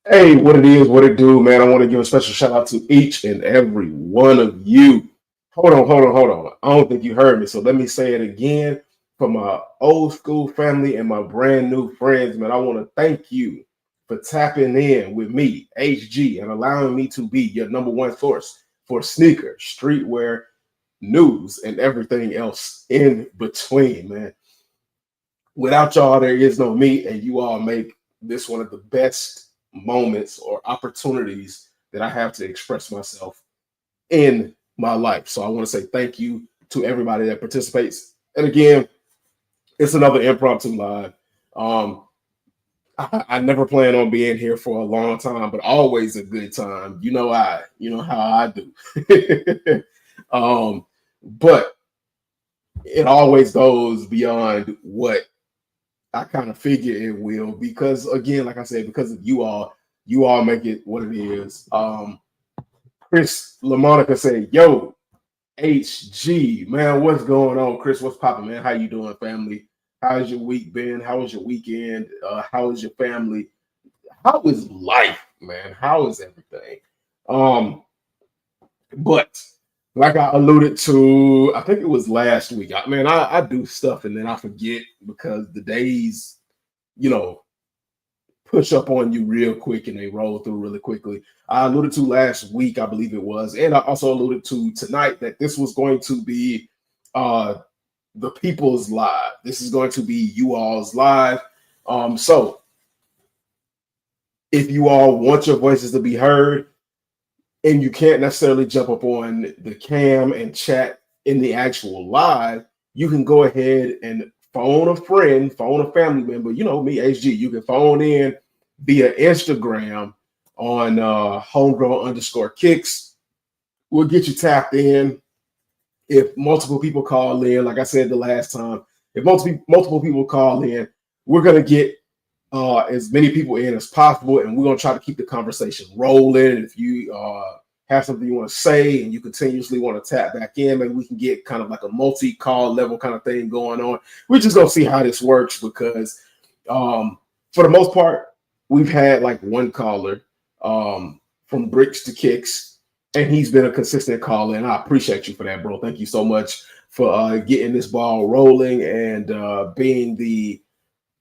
Hey, what it is, what it do, man. I want to give a special shout out to each and every one of you. Hold on. I don't think you heard me. So let me say it again for my old school family and my brand new friends, man. I want to thank you for tapping in with me, HG, and allowing me to be your number one source for sneaker, streetwear, news, and everything else in between, man. Without y'all, there is no me, and you all make this one of the best moments or opportunities that I have to express myself in my life. So I want to say thank you to everybody that participates. And again, it's another impromptu live. Um, I never plan on being here for a long time, but always a good time. You know how I do. But it always goes beyond what I kind of figure it will because again, like I said, because of you all make it what it is. Chris LaMonica said, "Yo, HG, man, what's going on, Chris? What's popping, man? How you doing, family? How's your week been? How was your weekend? How is your family? How is life, man? How is everything?" Um, but like I alluded to, I think it was last week. I do stuff and then I forget because the days, you know, push up on you real quick and they roll through really quickly. I alluded to last week, I believe it was, and I also alluded to tonight that this was going to be uh the people's live. This is going to be you all's live. So if you all want your voices to be heard and you can't necessarily jump up on the cam and chat in the actual live, you can go ahead and phone a friend, phone a family member. You know me, HG. You can phone in via Instagram on homegrown underscore kicks. We'll get you tapped in. If multiple people call in, like I said the last time, if multiple people call in, we're gonna get as many people in as possible, and we're gonna try to keep the conversation rolling. If you have something you want to say and you continuously want to tap back in, maybe we can get kind of like a multi-call level kind of thing going on. We're just gonna see how this works because for the most part, we've had like one caller from bricks to kicks, and he's been a consistent caller, and I appreciate you for that, bro. Thank you so much for getting this ball rolling and being the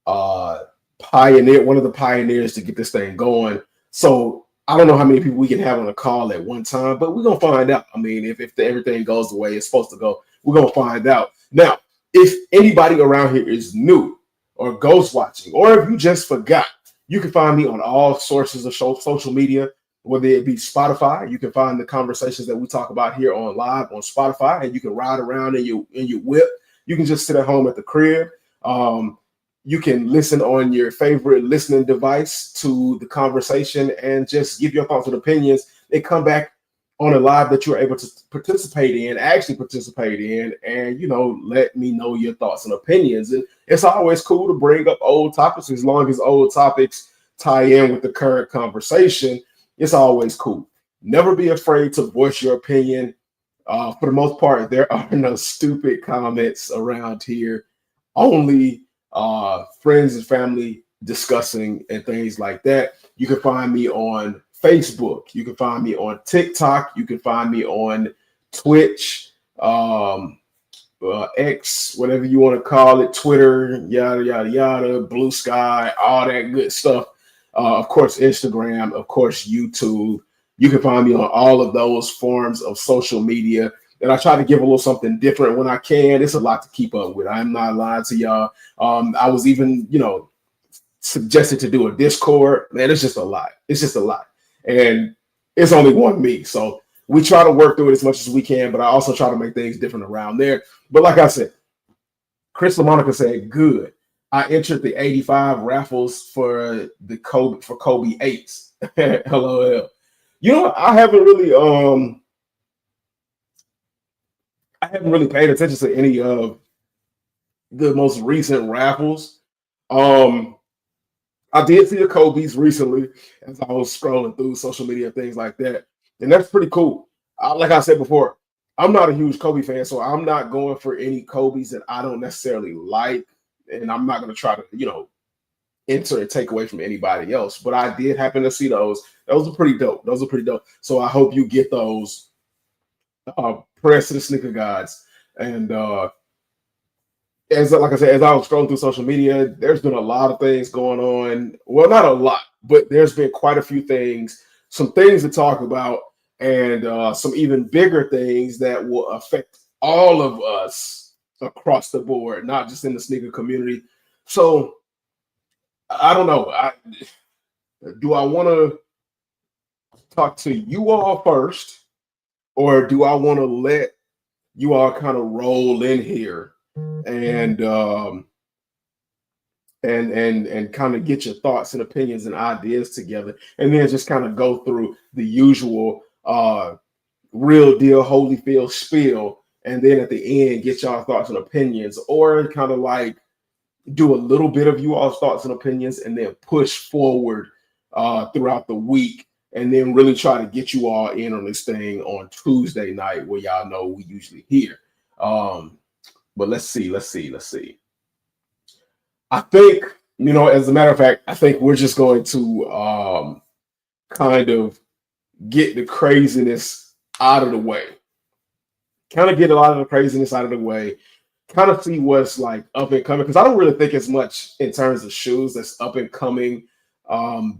uh, pioneer, one of the pioneers to get this thing going. So I don't know how many people we can have on a call at one time, but we're gonna find out. I mean, if everything goes the way it's supposed to go, we're gonna find out. Now, if anybody around here is new or ghost watching, or if you just forgot, you can find me on all sources of social media, whether it be Spotify. You can find the conversations that we talk about here on live on Spotify, and you can ride around in your whip. You can just sit at home at the crib. You can listen on your favorite listening device to the conversation and just give your thoughts and opinions. They come back on a live that you're able to actually participate in, and let me know your thoughts and opinions. And it's always cool to bring up old topics as long as old topics tie in with the current conversation. It's always cool. Never be afraid to voice your opinion. For the most part, there are no stupid comments around here. Only friends and family discussing and things like that. You can find me on Facebook. You can find me on TikTok. You can find me on Twitch, X, whatever you want to call it, Twitter, yada, yada, yada, Blue Sky, all that good stuff. Of course, Instagram, of course, YouTube. You can find me on all of those forms of social media. And I try to give a little something different when I can. It's a lot to keep up with. I'm not lying to y'all. I was even, suggested to do a Discord. Man, it's just a lot. It's just a lot. And it's only one me. So we try to work through it as much as we can, but I also try to make things different around there. But like I said, Chris LaMonica said, good. I entered the 85 raffles for the Kobe 8s. LOL. I haven't really paid attention to any of the most recent raffles. Um, I did see the Kobe's recently as I was scrolling through social media and things like that, and that's pretty cool. Like I said before, I'm not a huge Kobe fan, so I'm not going for any Kobe's that I don't necessarily like, and I'm not going to try to, enter and take away from anybody else. But I did happen to see those. Those are pretty dope. Those are pretty dope. So I hope you get those. Prayers to the sneaker gods. And as like I said, as I was scrolling through social media, there's been a lot of things going on. Well, not a lot, but there's been quite a few things, some things to talk about, and some even bigger things that will affect all of us across the board, not just in the sneaker community. So I don't know. Do I want to talk to you all first, or do I want to let you all kind of roll in here and and kind of get your thoughts and opinions and ideas together, and then just kind of go through the usual real deal Holyfield spiel, and then at the end get y'all thoughts and opinions, or kind of like do a little bit of you all's thoughts and opinions, and then push forward throughout the week, and then really try to get you all in on this thing on Tuesday night, where y'all know we usually here. But let's see. I think, as a matter of fact, I think we're just going to kind of get the craziness out of the way. Kind of get a lot of the craziness out of the way. Kind of see what's like up and coming, because I don't really think as much in terms of shoes that's up and coming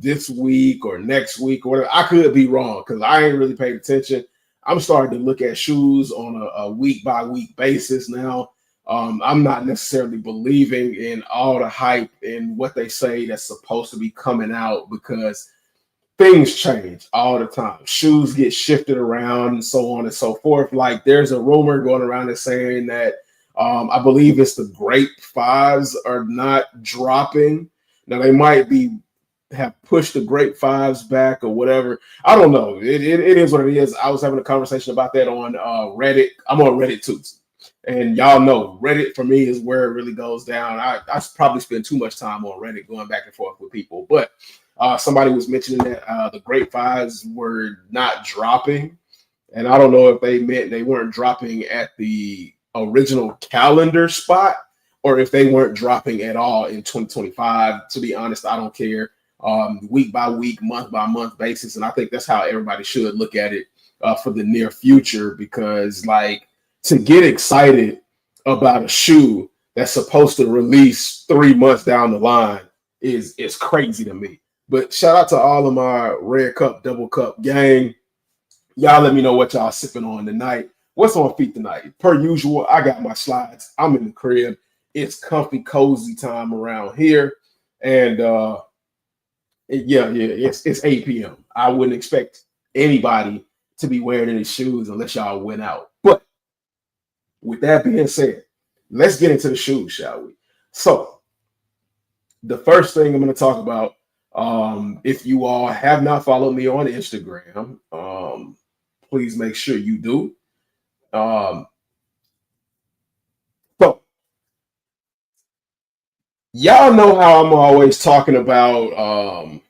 this week or next week or whatever. I could be wrong because I ain't really paid attention. I'm starting to look at shoes on a week by week basis now. I'm not necessarily believing in all the hype and what they say that's supposed to be coming out, because things change all the time. Shoes get shifted around and so on and so forth. Like, there's a rumor going around that's saying that I believe it's the Grape 5s are not dropping. Now, they might have pushed the Grape 5s back or whatever. I don't know. It is what it is. I was having a conversation about that on Reddit. I'm on Reddit too. And y'all know Reddit for me is where it really goes down. I probably spend too much time on Reddit going back and forth with people. But somebody was mentioning that the Grape 5s were not dropping. And I don't know if they meant they weren't dropping at the original calendar spot, or if they weren't dropping at all in 2025. To be honest, I don't care. Week by week, month by month basis. And I think that's how everybody should look at it for the near future, because like, to get excited about a shoe that's supposed to release 3 months down the line is crazy to me. But shout out to all of my Red Cup, Double Cup gang. Y'all let me know what y'all sipping on tonight. What's on feet tonight? Per usual, I got my slides. I'm in the crib. It's comfy, cozy time around here. And it's 8 p.m. I wouldn't expect anybody to be wearing any shoes unless y'all went out. But with that being said, let's get into the shoes, shall we? So, the first thing I'm going to talk about, if you all have not followed me on Instagram, please make sure you do. So, y'all know how I'm always talking about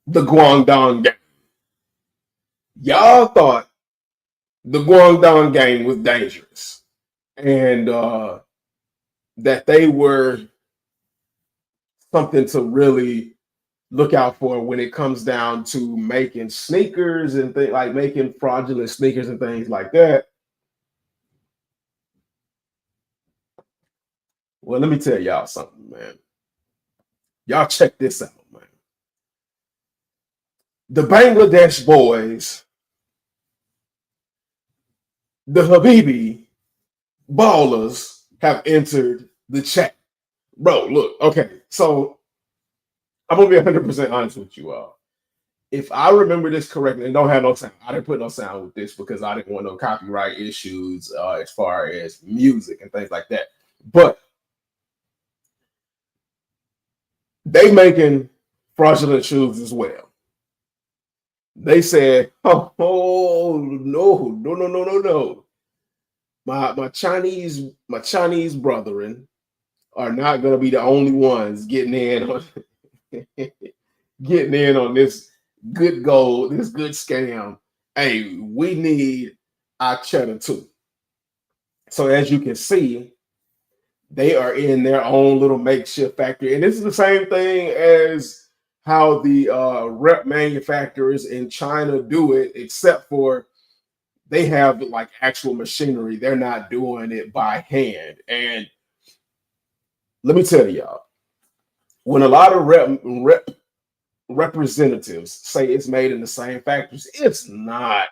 the Guangdong game. Y'all thought the Guangdong game was dangerous, and that they were something to really look out for when it comes down to making sneakers and things, like making fraudulent sneakers and things like that. Well, let me tell y'all something, man. Y'all check this out, man. The Bangladesh boys, the Habibi ballers, have entered the chat. Bro, look, okay, so I'm gonna be 100% honest with you all. If I remember this correctly, and don't have no sound, I didn't put no sound with this because I didn't want no copyright issues as far as music and things like that. But they making fraudulent shoes as well. They said, oh no. My Chinese brethren are not gonna be the only ones getting in on getting in on this good gold, this good scam. Hey, we need our cheddar too. So as you can see, They are in their own little makeshift factory, and this is the same thing as how the rep manufacturers in China do it, except for they have like actual machinery. They're not doing it by hand. And let me tell y'all, when a lot of representatives say it's made in the same factories, it's not.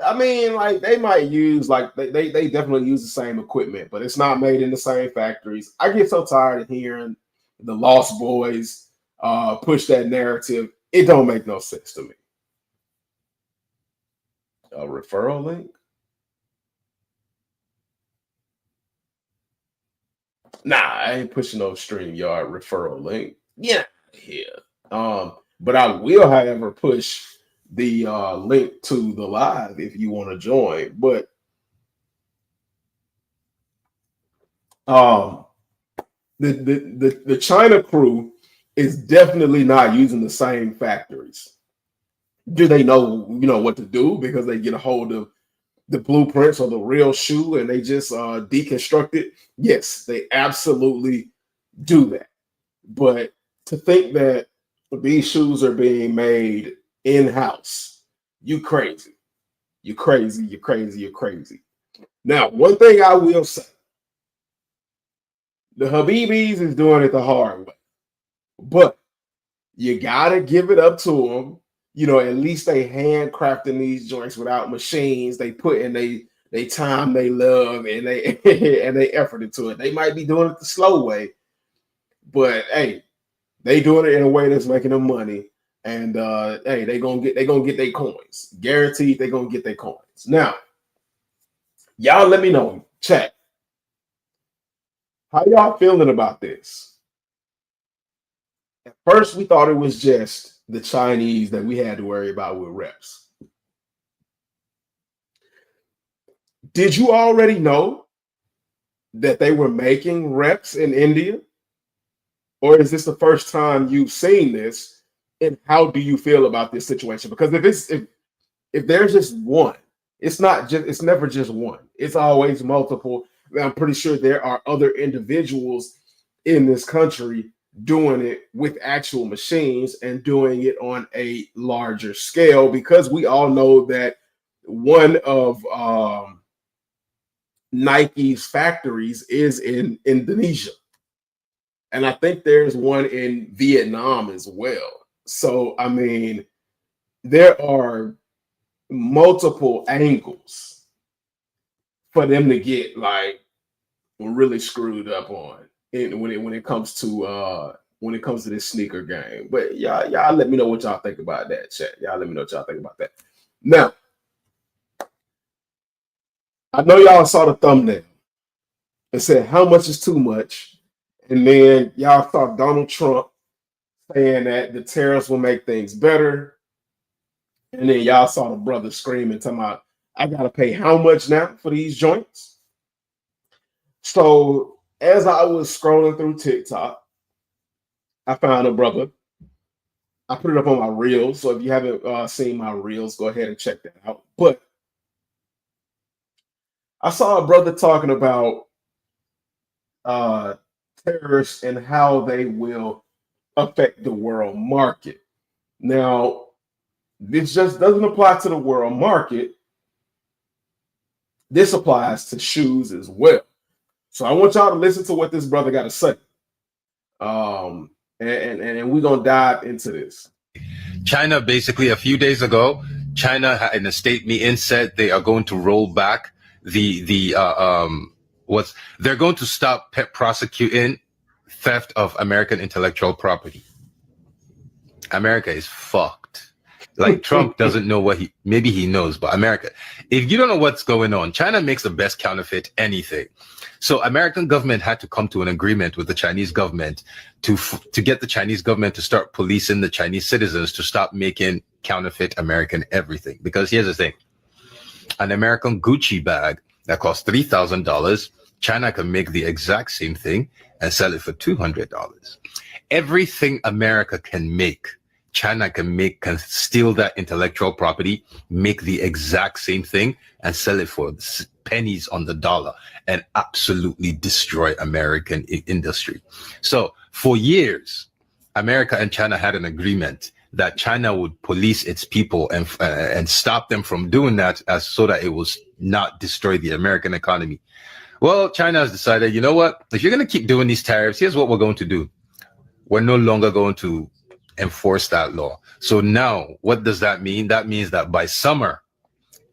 I mean, like they might use like they definitely use the same equipment, but it's not made in the same factories. I get so tired of hearing the Lost Boys push that narrative. It don't make no sense to me. A referral link? Nah, I ain't pushing no StreamYard referral link. Yeah, here. But I will, however, push the link to the live if you want to join. But um, the China crew is definitely not using the same factories. Do they know what to do because they get a hold of the blueprints or the real shoe and they just deconstruct it? Yes, they absolutely do that. But to think that these shoes are being made in house, you crazy. You crazy. You crazy. You're crazy. Now, one thing I will say, the Habibis is doing it the hard way, but you gotta give it up to them. At least they handcrafting these joints without machines. They put in they time, they love, and they and they effort into it. They might be doing it the slow way, but hey, they doing it in a way that's making them money. And hey, they gonna get their coins. Guaranteed they gonna get their coins. Now, y'all let me know. Chat. How y'all feeling about this? At first, we thought it was just the Chinese that we had to worry about with reps. Did you already know that they were making reps in India? Or is this the first time you've seen this? And how do you feel about this situation? Because if there's just one, it's never just one. It's always multiple. I'm pretty sure there are other individuals in this country doing it with actual machines and doing it on a larger scale, because we all know that one of Nike's factories is in Indonesia. And I think there's one in Vietnam as well. So, I mean, there are multiple angles for them to get like really screwed up on when it comes to this sneaker game. But y'all let me know what y'all think about that, chat. Y'all let me know what y'all think about that. Now, I know y'all saw the thumbnail. It said how much is too much, and then y'all saw Donald Trump saying that the tariffs will make things better. And then y'all saw the brother screaming, talking about, I got to pay how much now for these joints? So as I was scrolling through TikTok, I found a brother. I put it up on my reels. So if you haven't seen my reels, go ahead and check that out. But I saw a brother talking about tariffs and how they will affect the world market. Now, this just doesn't apply to the world market. This applies to shoes as well. So I want y'all to listen to what this brother got to say. And we're going to dive into this. China, basically, a few days ago, China in a state meeting said they are going to roll back they're going to stop prosecuting theft of American intellectual property. America is fucked. Like Trump doesn't know maybe he knows, but America, if you don't know what's going on, China makes the best counterfeit anything. So American government had to come to an agreement with the Chinese government to get the Chinese government to start policing the Chinese citizens to stop making counterfeit American everything. Because here's the thing, an American Gucci bag that costs $3,000, China can make the exact same thing and sell it for $200. Everything America can make, China can steal that intellectual property, make the exact same thing, and sell it for pennies on the dollar, and absolutely destroy American industry. So for years, America and China had an agreement that China would police its people and stop them from doing that, so that it will not destroy the American economy. Well, China has decided, you know what? If you're going to keep doing these tariffs, here's what we're going to do. We're no longer going to enforce that law. So now, what does that mean? That means that by summer,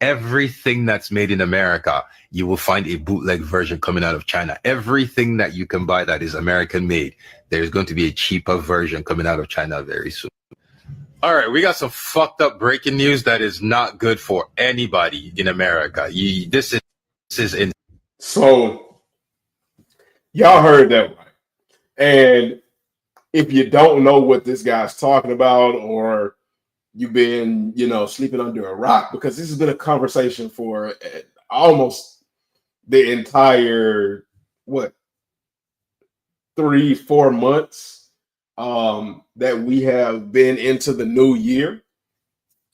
everything that's made in America, you will find a bootleg version coming out of China. Everything that you can buy that is American made, there's going to be a cheaper version coming out of China very soon. All right, we got some fucked up breaking news that is not good for anybody in America. This is in. So y'all heard that right. And if you don't know what this guy's talking about, or you've been, sleeping under a rock, because this has been a conversation for almost the entire 3-4 months that we have been into the new year.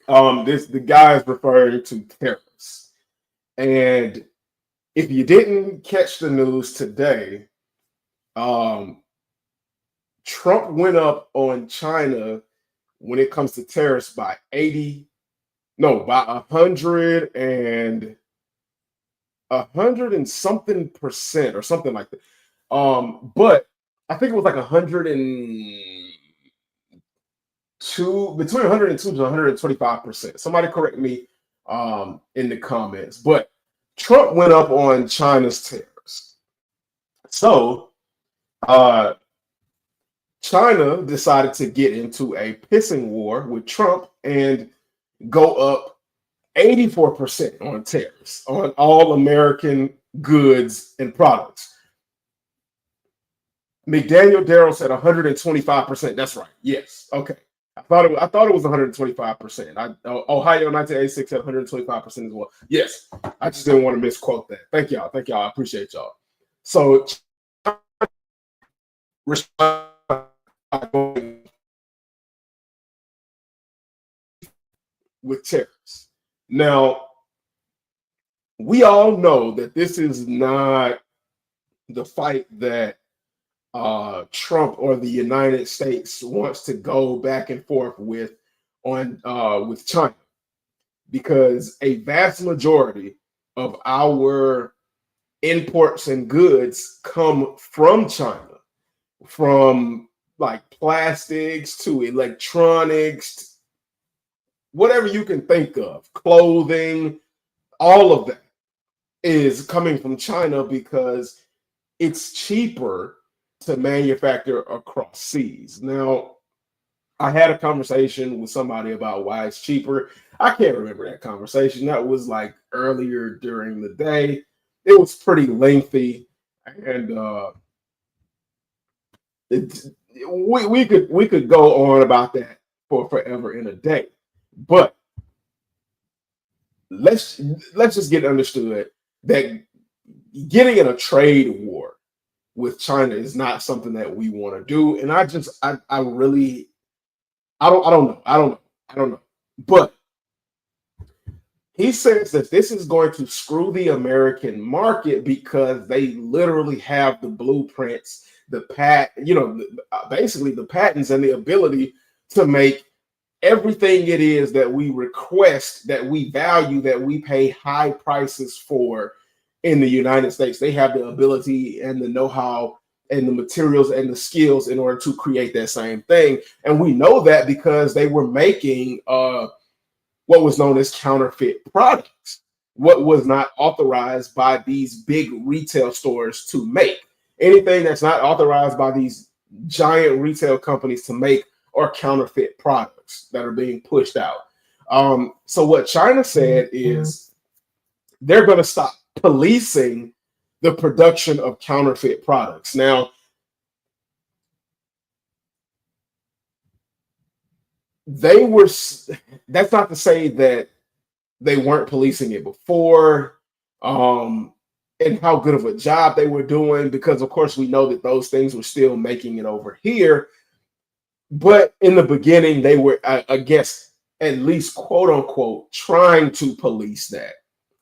The guy is referring to tariffs. And if you didn't catch the news today, Trump went up on China when it comes to tariffs by 100 and something percent or something like that. But I think it was like 102, between 102 to 125%. Somebody correct me in the comments. But Trump went up on China's tariffs. So China decided to get into a pissing war with Trump and go up 84% on tariffs on all American goods and products. McDaniel Darrell said 125%. That's right. Yes. Okay. I thought it was 125%. Ohio 1986 said 125% as well. Yes. I just didn't want to misquote that. Thank y'all. I appreciate y'all. So with tariffs. Now, we all know that this is not the fight that Trump or the United States wants to go back and forth with China, because a vast majority of our imports and goods come from China, from like plastics to electronics, whatever you can think of, clothing, all of that is coming from China because it's cheaper to manufacture across seas. Now, I had a conversation with somebody about why it's cheaper. I can't remember that conversation. That was like earlier during the day. It was pretty lengthy, and we could go on about that for forever in a day. But let's just get understood that getting in a trade war with China is not something that we want to do. And I don't know. But he says that this is going to screw the American market because they literally have the blueprints, basically the patents and the ability to make everything it is that we request, that we value, that we pay high prices for in the United States. They have the ability and the know-how and the materials and the skills in order to create that same thing. And we know that because they were making what was known as counterfeit products, what was not authorized by these big retail stores to make. Anything that's not authorized by these giant retail companies to make are counterfeit products that are being pushed out. So what China said is they're going to stop policing the production of counterfeit products. Now, that's not to say that they weren't policing it before, and how good of a job they were doing, because of course we know that those things were still making it over here. But in the beginning, they were, I guess, at least quote unquote, trying to police that.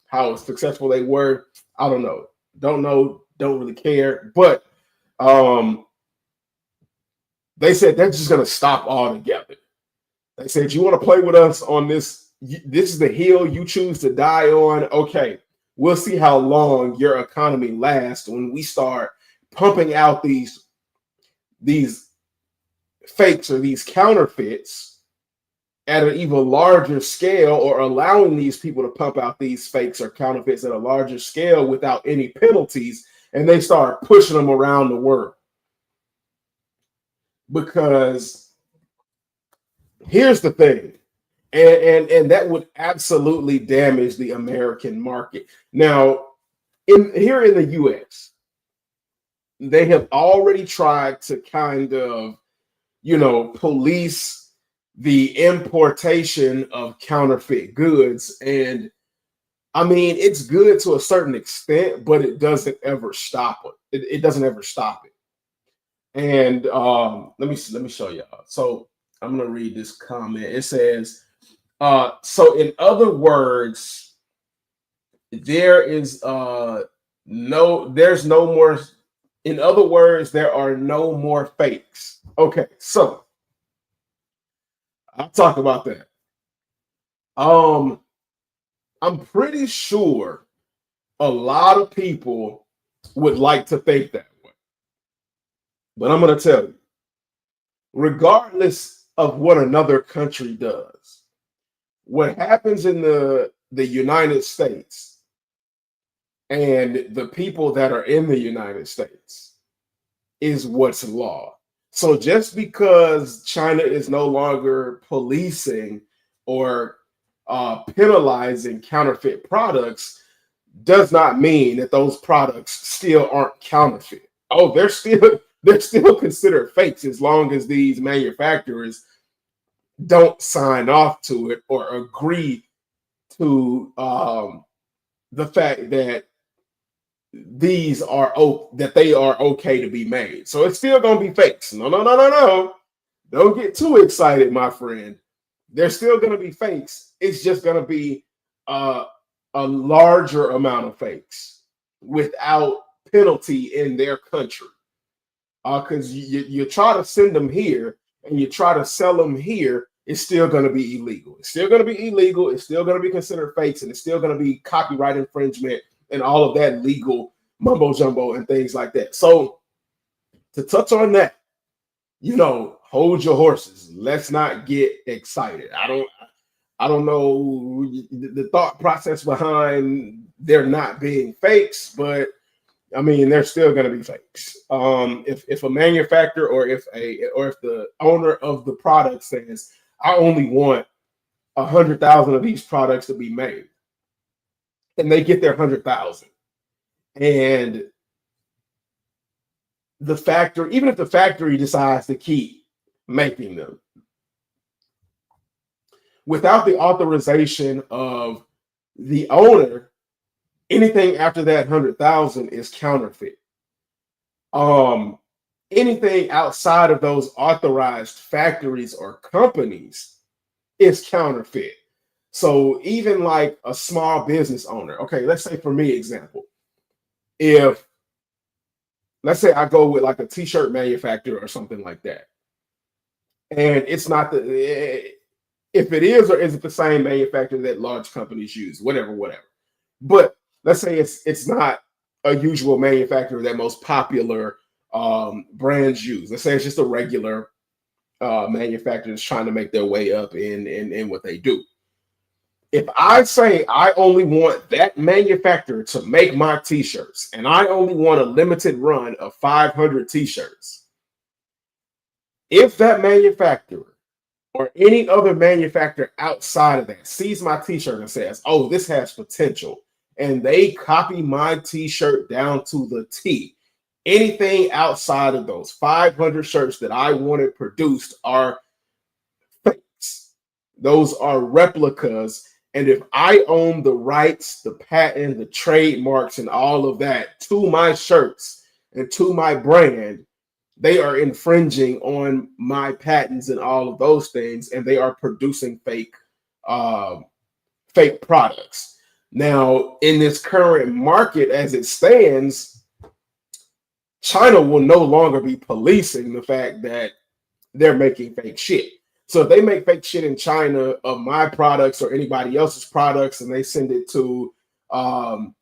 How successful they were, I don't know. Don't know. Don't really care. But um, they said they're just going to stop altogether. They said, you want to play with us on this? This is the hill you choose to die on. Okay, we'll see how long your economy lasts when we start pumping out these fakes or these counterfeits at an even larger scale, or allowing these people to pump out these fakes or counterfeits at a larger scale without any penalties, and they start pushing them around the world. Because here's the thing, and that would absolutely damage the American market. Now, here in the US, they have already tried to kind of, police the importation of counterfeit goods. And I mean, it's good to a certain extent, but it doesn't ever stop it. It doesn't ever stop it. And let me show y'all. So I'm gonna read this comment. It says, so in other words, there's no more. In other words, there are no more fakes. Okay, so I'll talk about that. I'm pretty sure a lot of people would like to think that way. But I'm going to tell you, regardless of what another country does, what happens in the United States and the people that are in the United States is what's law. So just because China is no longer policing or penalizing counterfeit products does not mean that those products still aren't counterfeit. Oh, they're still considered fakes as long as these manufacturers don't sign off to it or agree to the fact that that they are okay to be made. So it's still gonna be fakes. No, no, no, no, no. Don't get too excited, my friend. They're still gonna be fakes. It's just gonna be a larger amount of fakes without penalty in their country. Because you try to send them here and you try to sell them here, it's still going to be illegal. It's still going to be illegal. It's still going to be considered fakes, and it's still going to be copyright infringement and all of that legal mumbo jumbo and things like that. So to touch on that, hold your horses. Let's not get excited. I don't know the thought process behind there not being fakes, but I mean, they're still going to be fakes. If a manufacturer or if the owner of the product says, I only want 100,000 of these products to be made, and they get their 100,000, and the factory, even if the factory decides to keep making them without the authorization of the owner, anything after that 100,000 is counterfeit. Anything outside of those authorized factories or companies is counterfeit. So even like a small business owner, okay, let's say for me, example, if let's say I go with like a t-shirt manufacturer or something like that, and it's not if it is or is it the same manufacturer that large companies use, whatever. But let's say it's not a usual manufacturer that most popular brands use. Let's say it's just a regular manufacturer that's trying to make their way up in what they do. If I say I only want that manufacturer to make my t-shirts and I only want a limited run of 500 t-shirts, if that manufacturer or any other manufacturer outside of that sees my t-shirt and says, oh, this has potential, and they copy my t-shirt down to the T, anything outside of those 500 shirts that I wanted produced are fakes. Those are replicas. And if I own the rights, the patent, the trademarks, and all of that to my shirts and to my brand, they are infringing on my patents and all of those things, and they are producing uh, fake products. Now, in this current market as it stands, China will no longer be policing the fact that they're making fake shit. So if they make fake shit in China of my products or anybody else's products and they send it to um,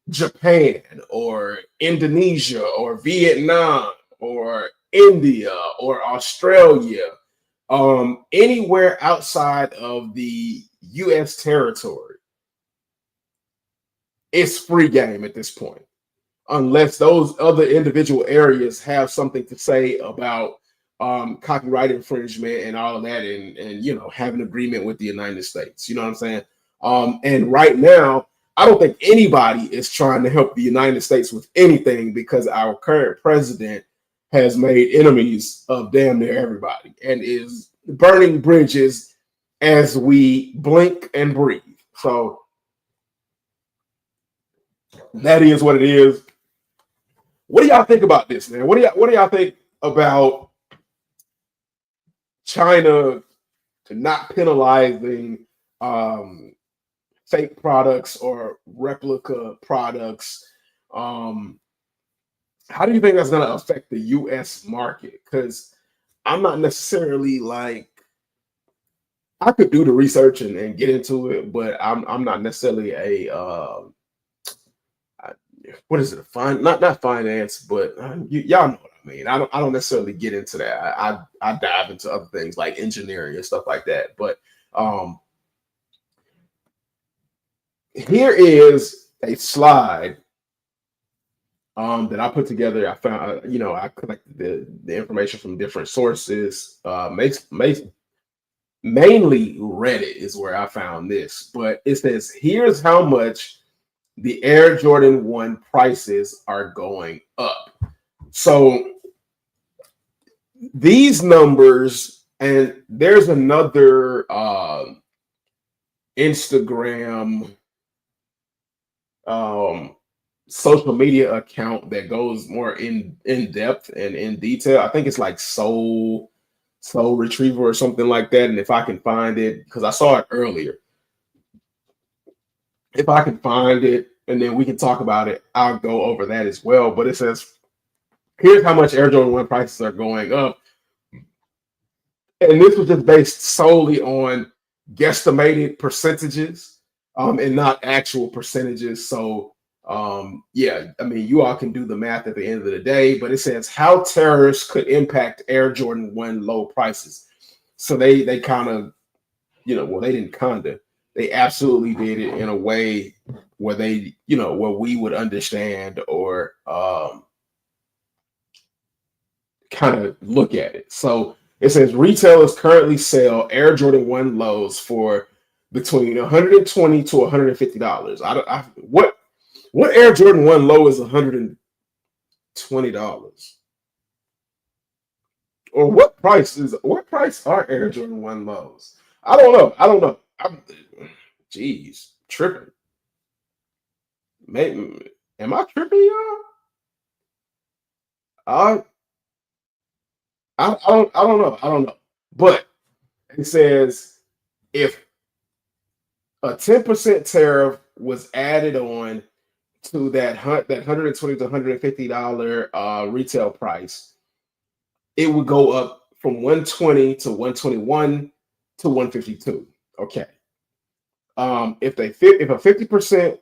Japan or Indonesia or Vietnam or India or Australia, anywhere outside of the US territory, it's free game at this point, unless those other individual areas have something to say about copyright infringement and all of that, and have an agreement with the United States. You know what I'm saying? And right now, I don't think anybody is trying to help the United States with anything because our current president has made enemies of damn near everybody and is burning bridges as we blink and breathe. So that is what it is. What do y'all think about this, man? What do y'all think about China not penalizing um, fake products or replica products? Um, how do you think that's going to affect the U.S. market? Because I'm not necessarily like I could do the research and get into it, but I'm not necessarily a what is it? Not finance, but y'all know what I mean. I don't necessarily get into that. I dive into other things like engineering and stuff like that. But um, here is a slide that I put together. I found I collected the information from different sources. Makes mainly Reddit is where I found this, but it says here's how much the Air Jordan 1 prices are going up. So these numbers, and there's another Instagram um, social media account that goes more in depth and in detail. I think it's like Soul Retriever or something like that. And if I can find it, because I saw it earlier, if I can find it, and then we can talk about it, I'll go over that as well. But it says here's how much Air Jordan 1 prices are going up. And this was just based solely on guesstimated percentages and not actual percentages. So, yeah, I mean, you all can do the math at the end of the day, but it says how tariffs could impact Air Jordan 1 low prices. So they kind of, well, they didn't kind of, they absolutely did it in a way where they, where we would understand or kind of look at it. So it says retailers currently sell Air Jordan 1 lows for between $120 to $150. What Air Jordan 1 low is $120? Or what price are Air Jordan 1 lows? I don't know. Geez, tripping. Maybe, am I tripping, y'all? I I don't know. I don't know. But it says if a 10% tariff was added on to that $120 to $150 retail price, it would go up from 120 to 121 to 152. Okay. If a 50%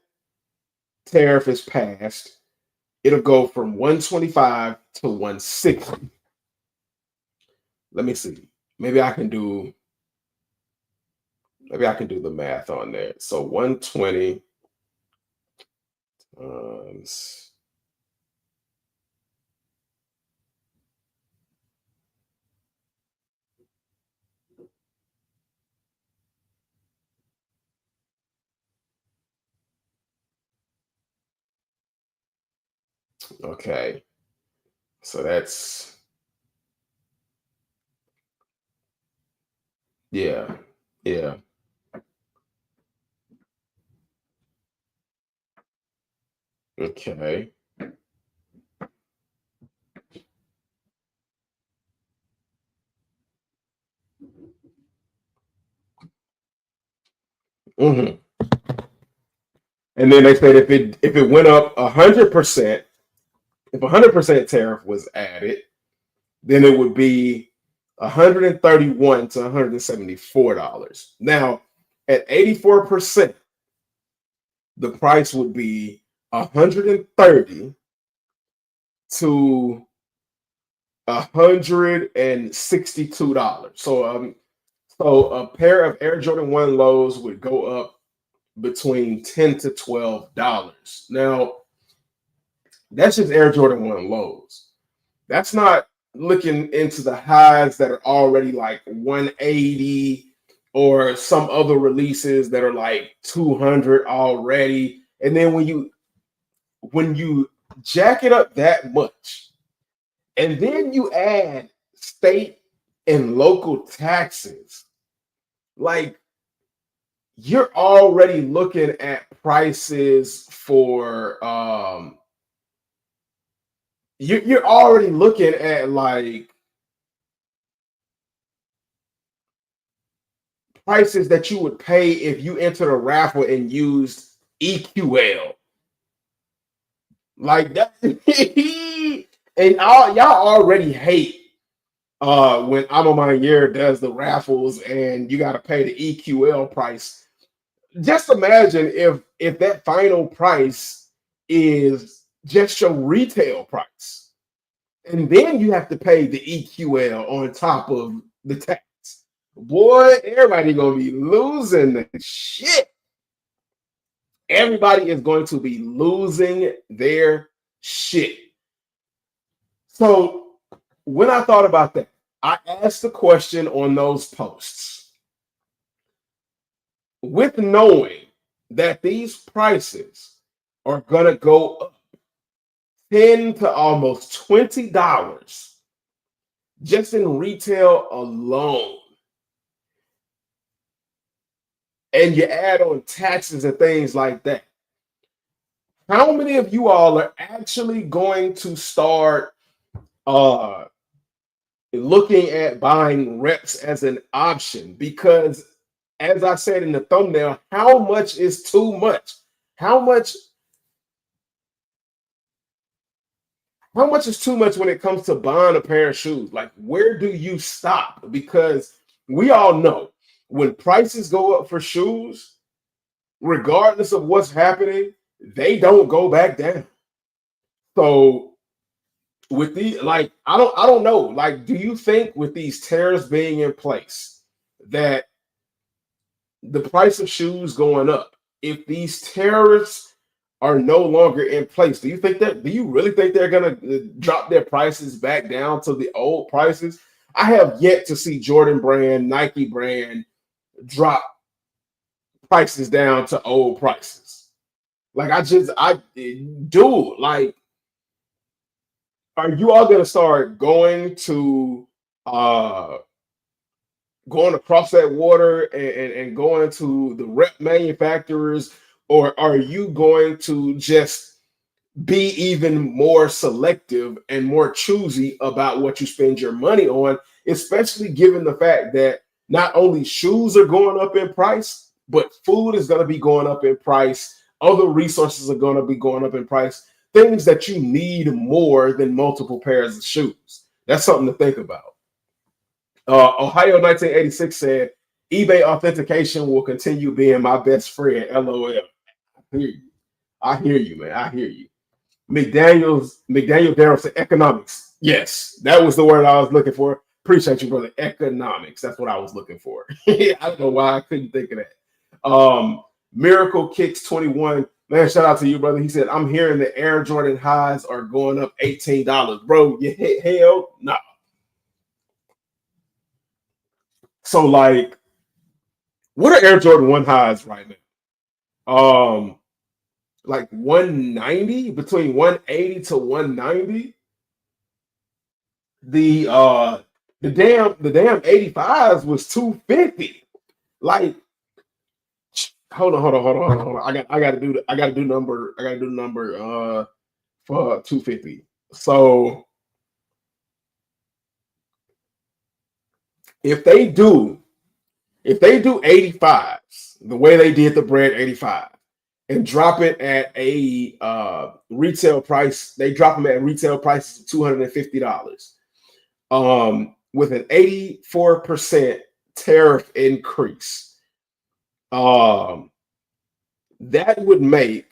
tariff is passed, it'll go from 125 to 160. Let me see. Maybe I can do the math on that. So 120 times, okay. So that's, yeah. Yeah. Okay. Mm-hmm. And then they said if it went up 100%, if 100% tariff was added, then it would be $131 to $174. Now, at 84%, the price would be $130 to $162. So a pair of Air Jordan 1 lows would go up between $10 to $12. Now, that's just Air Jordan 1 lows. That's not looking into the highs that are already like 180 or some other releases that are like 200 already. And then when you jack it up that much, and then you add state and local taxes, like you're already looking at prices for you're already looking at like prices that you would pay if you entered a raffle and used EQL. Like that. And y'all already hate when Amamayer does the raffles and you got to pay the EQL price. Just imagine if that final price is just your retail price, and then you have to pay the EQL on top of the tax. Boy, everybody gonna be losing the shit. Everybody is going to be losing their shit. So when I thought about that, I asked the question on those posts with knowing that these prices are going to go up $10 to almost $20 just in retail alone. And you add on taxes and things like that. How many of you all are actually going to start looking at buying reps as an option? Because as I said in the thumbnail, how much is too much? How much is too much when it comes to buying a pair of shoes? Like, where do you stop? Because we all know when prices go up for shoes, regardless of what's happening, they don't go back down. So with the like, I don't know. Like, do you think with these tariffs being in place that the price of shoes going up, if these tariffs are no longer in place, do you really think they're gonna drop their prices back down to the old prices? I have yet to see Jordan brand, Nike brand drop prices down to old prices. Like dude, like, are you all gonna start going across that water and going to the rep manufacturers, or are you going to just be even more selective and more choosy about what you spend your money on, especially given the fact that not only shoes are going up in price, but food is going to be going up in price, other resources are going to be going up in price, things that you need more than multiple pairs of shoes. That's something to think about. Ohio 1986 said, eBay authentication will continue being my best friend. LOL. I hear you, man. I hear you. McDaniel Darrell said economics. Yes, that was the word I was looking for. Appreciate you, brother. Economics. That's what I was looking for. I don't know why I couldn't think of that. Miracle Kicks 21. Man, shout out to you, brother. He said, I'm hearing the Air Jordan highs are going up $18. Bro, hell no. So, like, what are Air Jordan 1 highs right now? Like 190, between 180 to 190. The damn 85s was 250. Like, hold on. I gotta do number for 250. So if they do If they do 85s, the way they did the bread 85, and drop it at a retail price, they drop them at retail prices of $250. With an 84% tariff increase, that would make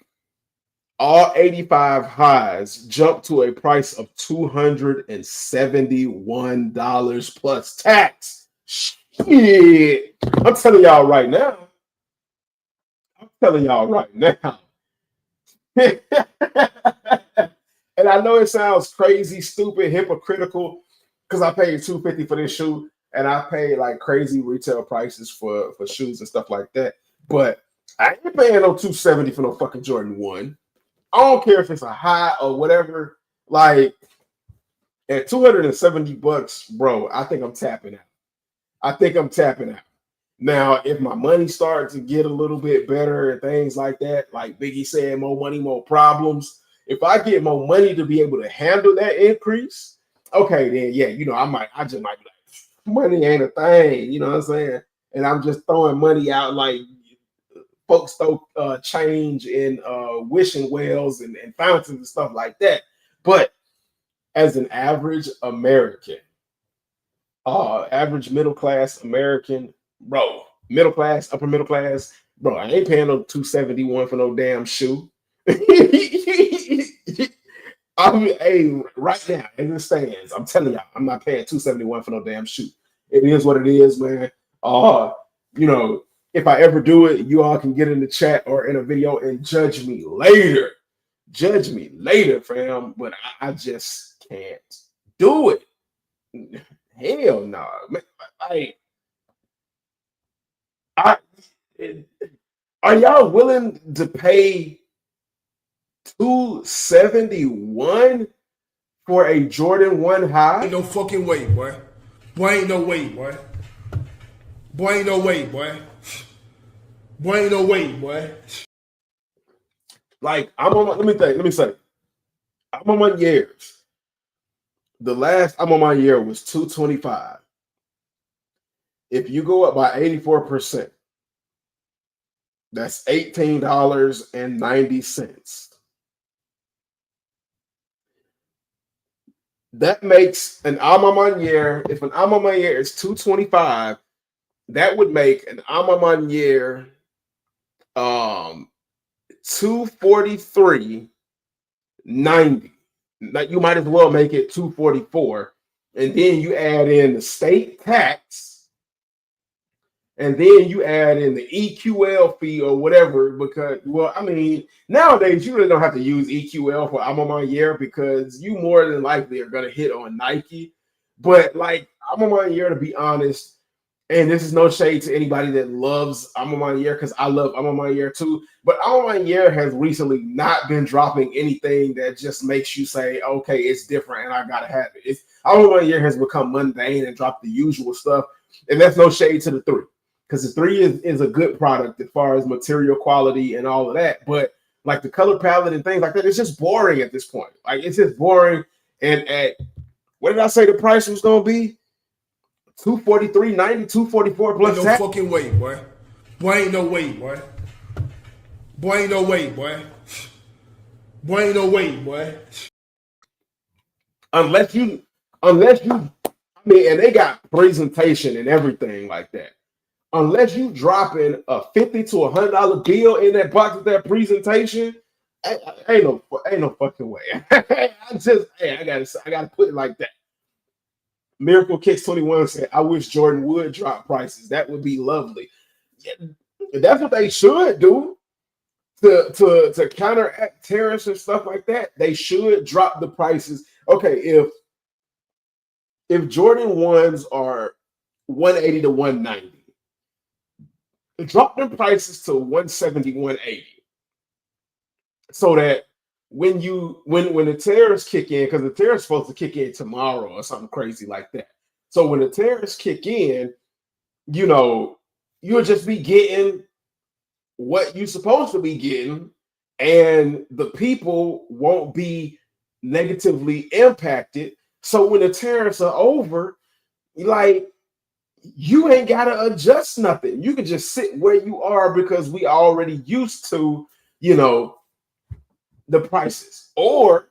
all 85 highs jump to a price of $271 plus tax. Shit. I'm telling y'all right now. And I know it sounds crazy, stupid, hypocritical, because I paid $250 for this shoe, and I paid like crazy retail prices for shoes and stuff like that. But I ain't paying no $270 for no fucking Jordan 1. I don't care if it's a high or whatever. Like at $270, bro, I think I'm tapping out. Now, if my money starts to get a little bit better and things like that, like Biggie said, more money, more problems. If I get more money to be able to handle that increase, okay, then yeah, I just might be like, money ain't a thing, you know what I'm saying? And I'm just throwing money out like folks throw change in wishing wells and fountains and stuff like that. But as an average American, average middle class American, bro, middle class, upper middle class, bro, I ain't paying no $271 for no damn shoe. I mean, hey, right now, as it stands, I'm telling y'all, I'm not paying $271 for no damn shoe. It is what it is, man. If I ever do it, you all can get in the chat or in a video and judge me later. Judge me later, fam. But I just can't do it. Hell no. Like, are y'all willing to pay $271 for a Jordan 1 high? Ain't no fucking way, boy. Boy, ain't no way, boy. Boy, ain't no way, boy. Boy, ain't no way, boy. Like, let me say. I'm on my years. The last I'm on my year was $225. If you go up by 84%, that's $18.90. That makes an alma mater. If an alma mater is $225, that would make an alma mater $243.90. Like, you might as well make it $244, and then you add in the state tax, and then you add in the EQL fee or whatever. Because, well, I mean, nowadays you really don't have to use EQL for alma mater because you more than likely are going to hit on Nike. But like alma mater, to be honest, and this is no shade to anybody that loves alma mater, because I love alma mater too. But alma mater has recently not been dropping anything that just makes you say, okay, it's different and I gotta have it. Alma mater has become mundane and dropped the usual stuff. And that's no shade to the 3, because the 3 is a good product as far as material quality and all of that. But like the color palette and things like that, it's just boring at this point. Like, it's just boring. And at, what did I say the price was gonna be? $243.90, $244 plus ain't no tax. Fucking way, boy. Boy, ain't no way, boy. Boy, ain't no way, boy. Boy, ain't no way, boy. Unless you, I mean, and they got presentation and everything like that. Unless you dropping a $50 to $100 bill in that box with that presentation, ain't no fucking way. I gotta put it like that. Miracle Kicks 21 said, I wish Jordan would drop prices. That would be lovely. Yeah, that's what they should do to counteract tariffs and stuff like that. They should drop the prices. Okay, if Jordan 1s are 180 to 190, drop their prices to 170, 180. So that when the tariffs kick in, because the tariffs supposed to kick in tomorrow or something crazy like that. So when the tariffs kick in, you'll just be getting what you're supposed to be getting, and the people won't be negatively impacted. So when the tariffs are over, like, you ain't gotta adjust nothing. You can just sit where you are because we already used to, you know, the prices. Or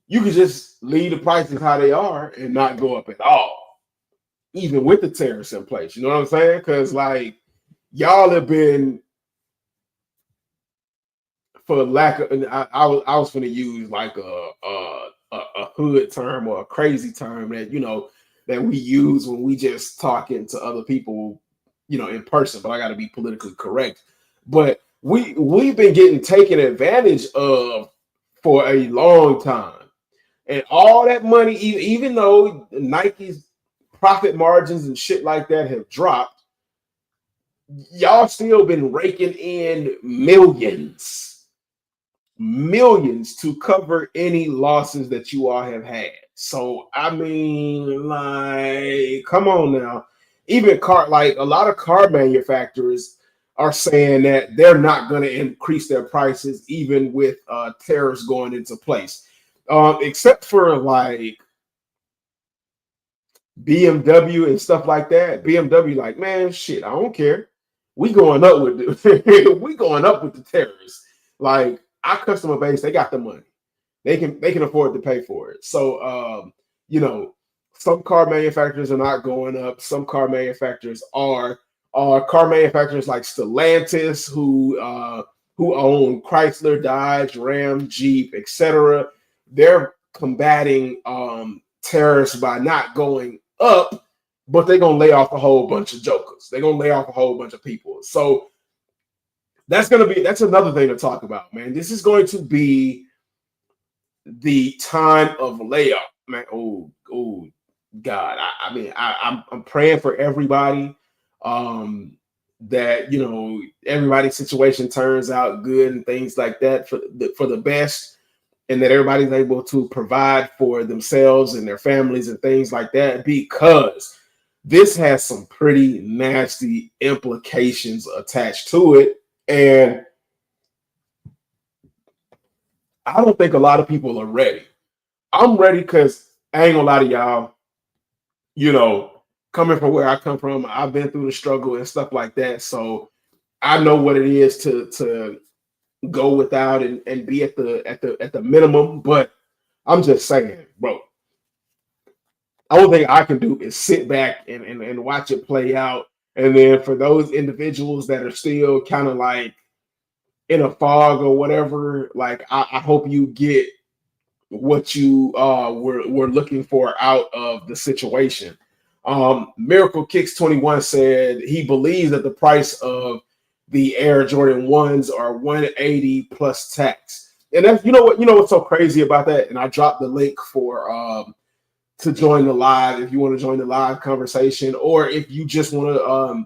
you can just leave the prices how they are and not go up at all, even with the tariffs in place. You know what I'm saying? Because like y'all have been, for lack of, I was going to use like a hood term or a crazy term that that we use when we just talking to other people, in person. But I got to be politically correct. But we've been getting taken advantage of for a long time, and all that money, even though Nike's profit margins and shit like that have dropped, y'all still been raking in millions to cover any losses that you all have had. So I mean, like, come on now. Even like a lot of car manufacturers are saying that they're not going to increase their prices even with tariffs going into place, except for like BMW and stuff like that. BMW, like, man, shit, I don't care. We going up with we going up with the tariffs. Like, our customer base, they got the money. They can afford to pay for it. So some car manufacturers are not going up. Some car manufacturers are. Car manufacturers like Stellantis, who own Chrysler, Dodge, Ram, Jeep, etc. They're combating tariffs by not going up, but they're gonna lay off a whole bunch of jokers. They're gonna lay off a whole bunch of people. So that's another thing to talk about, man. This is going to be the time of layoff, man. Oh God. I'm praying for everybody. That everybody's situation turns out good and things like that for the best, and that everybody's able to provide for themselves and their families and things like that, because this has some pretty nasty implications attached to it. And I don't think a lot of people are ready. I'm ready because I ain't gonna lie to y'all, coming from where I come from, I've been through the struggle and stuff like that. So I know what it is to go without and be at the minimum. But I'm just saying, bro, the only thing I can do is sit back and watch it play out. And then for those individuals that are still kind of like in a fog or whatever, like I hope you get what you were looking for out of the situation. Miracle Kicks 21 said he believes that the price of the Air Jordan 1s are 180 plus tax. And that's what's so crazy about that. And I dropped the link for to join the live if you want to join the live conversation, or if you just want to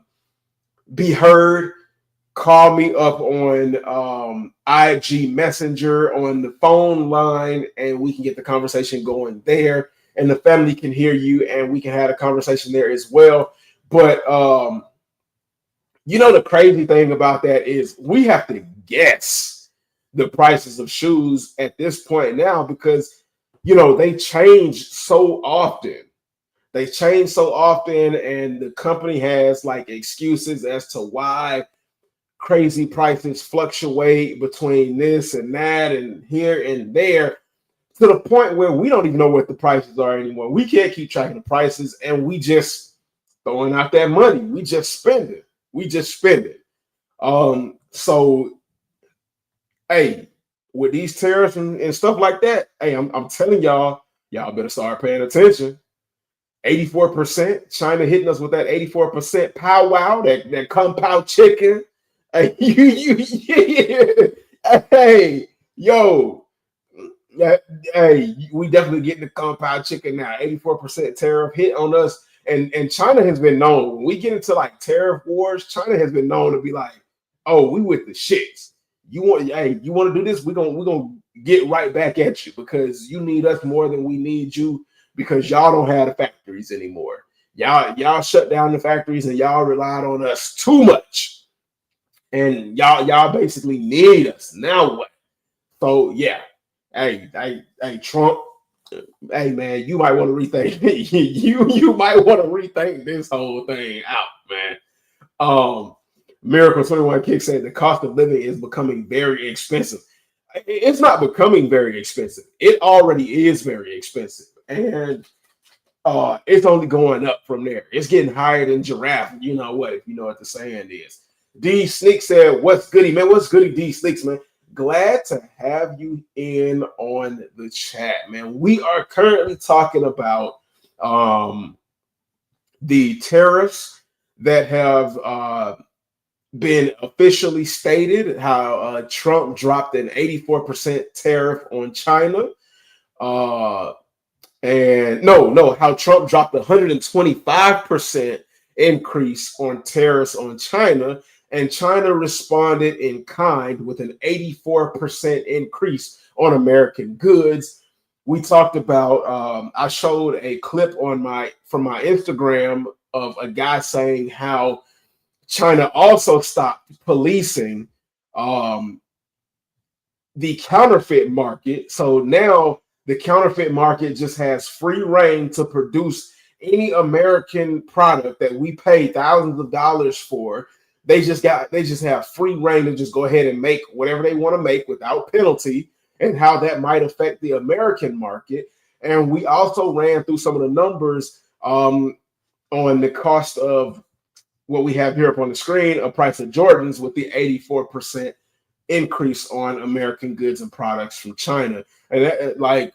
be heard, call me up on IG Messenger on the phone line, and we can get the conversation going there, and the family can hear you, and we can have a conversation there as well. But the crazy thing about that is we have to guess the prices of shoes at this point now, because they change so often. They change so often, and the company has like excuses as to why crazy prices fluctuate between this and that and here and there, to the point where we don't even know what the prices are anymore. We can't keep track of the prices, and we just throwing out that money. We just spend it. So hey, with these tariffs and stuff like that, hey, I'm telling y'all better start paying attention. 84%, China hitting us with that 84% powwow, that kung pao chicken. Hey, hey, yo, hey, we definitely getting the kung pao chicken now. 84% tariff hit on us, and China has been known, when we get into like tariff wars, China has been known to be like, oh, we with the shits. You want to do this? We're gonna get right back at you, because you need us more than we need you, because y'all don't have the factories anymore. Y'all shut down the factories, and y'all relied on us too much. And y'all basically need us. Now what? So yeah. Hey, Trump, Hey man, you might want to rethink. you might want to rethink this whole thing out, man. Miracle 21 Kick said the cost of living is becoming very expensive. It's not becoming very expensive. It already is very expensive, and it's only going up from there. It's getting higher than giraffe. You know what? If you know what the saying is. D Slick said, "What's goody, man? What's goody, D Slicks, man? Glad to have you in on the chat, man. We are currently talking about the tariffs that have been officially stated. How Trump dropped an 84% tariff on China." And no, how Trump dropped 125% increase on tariffs on China, and China responded in kind with an 84% increase on American goods. We talked about, I showed a clip from my Instagram of a guy saying how China also stopped policing the counterfeit market. So now the counterfeit market just has free reign to produce any American product that we pay thousands of dollars for. They just have free reign to just go ahead and make whatever they want to make without penalty, and how that might affect the American market. And we also ran through some of the numbers on the cost of what we have here up on the screen, a price of Jordans with the 84% increase on American goods and products from China. And that,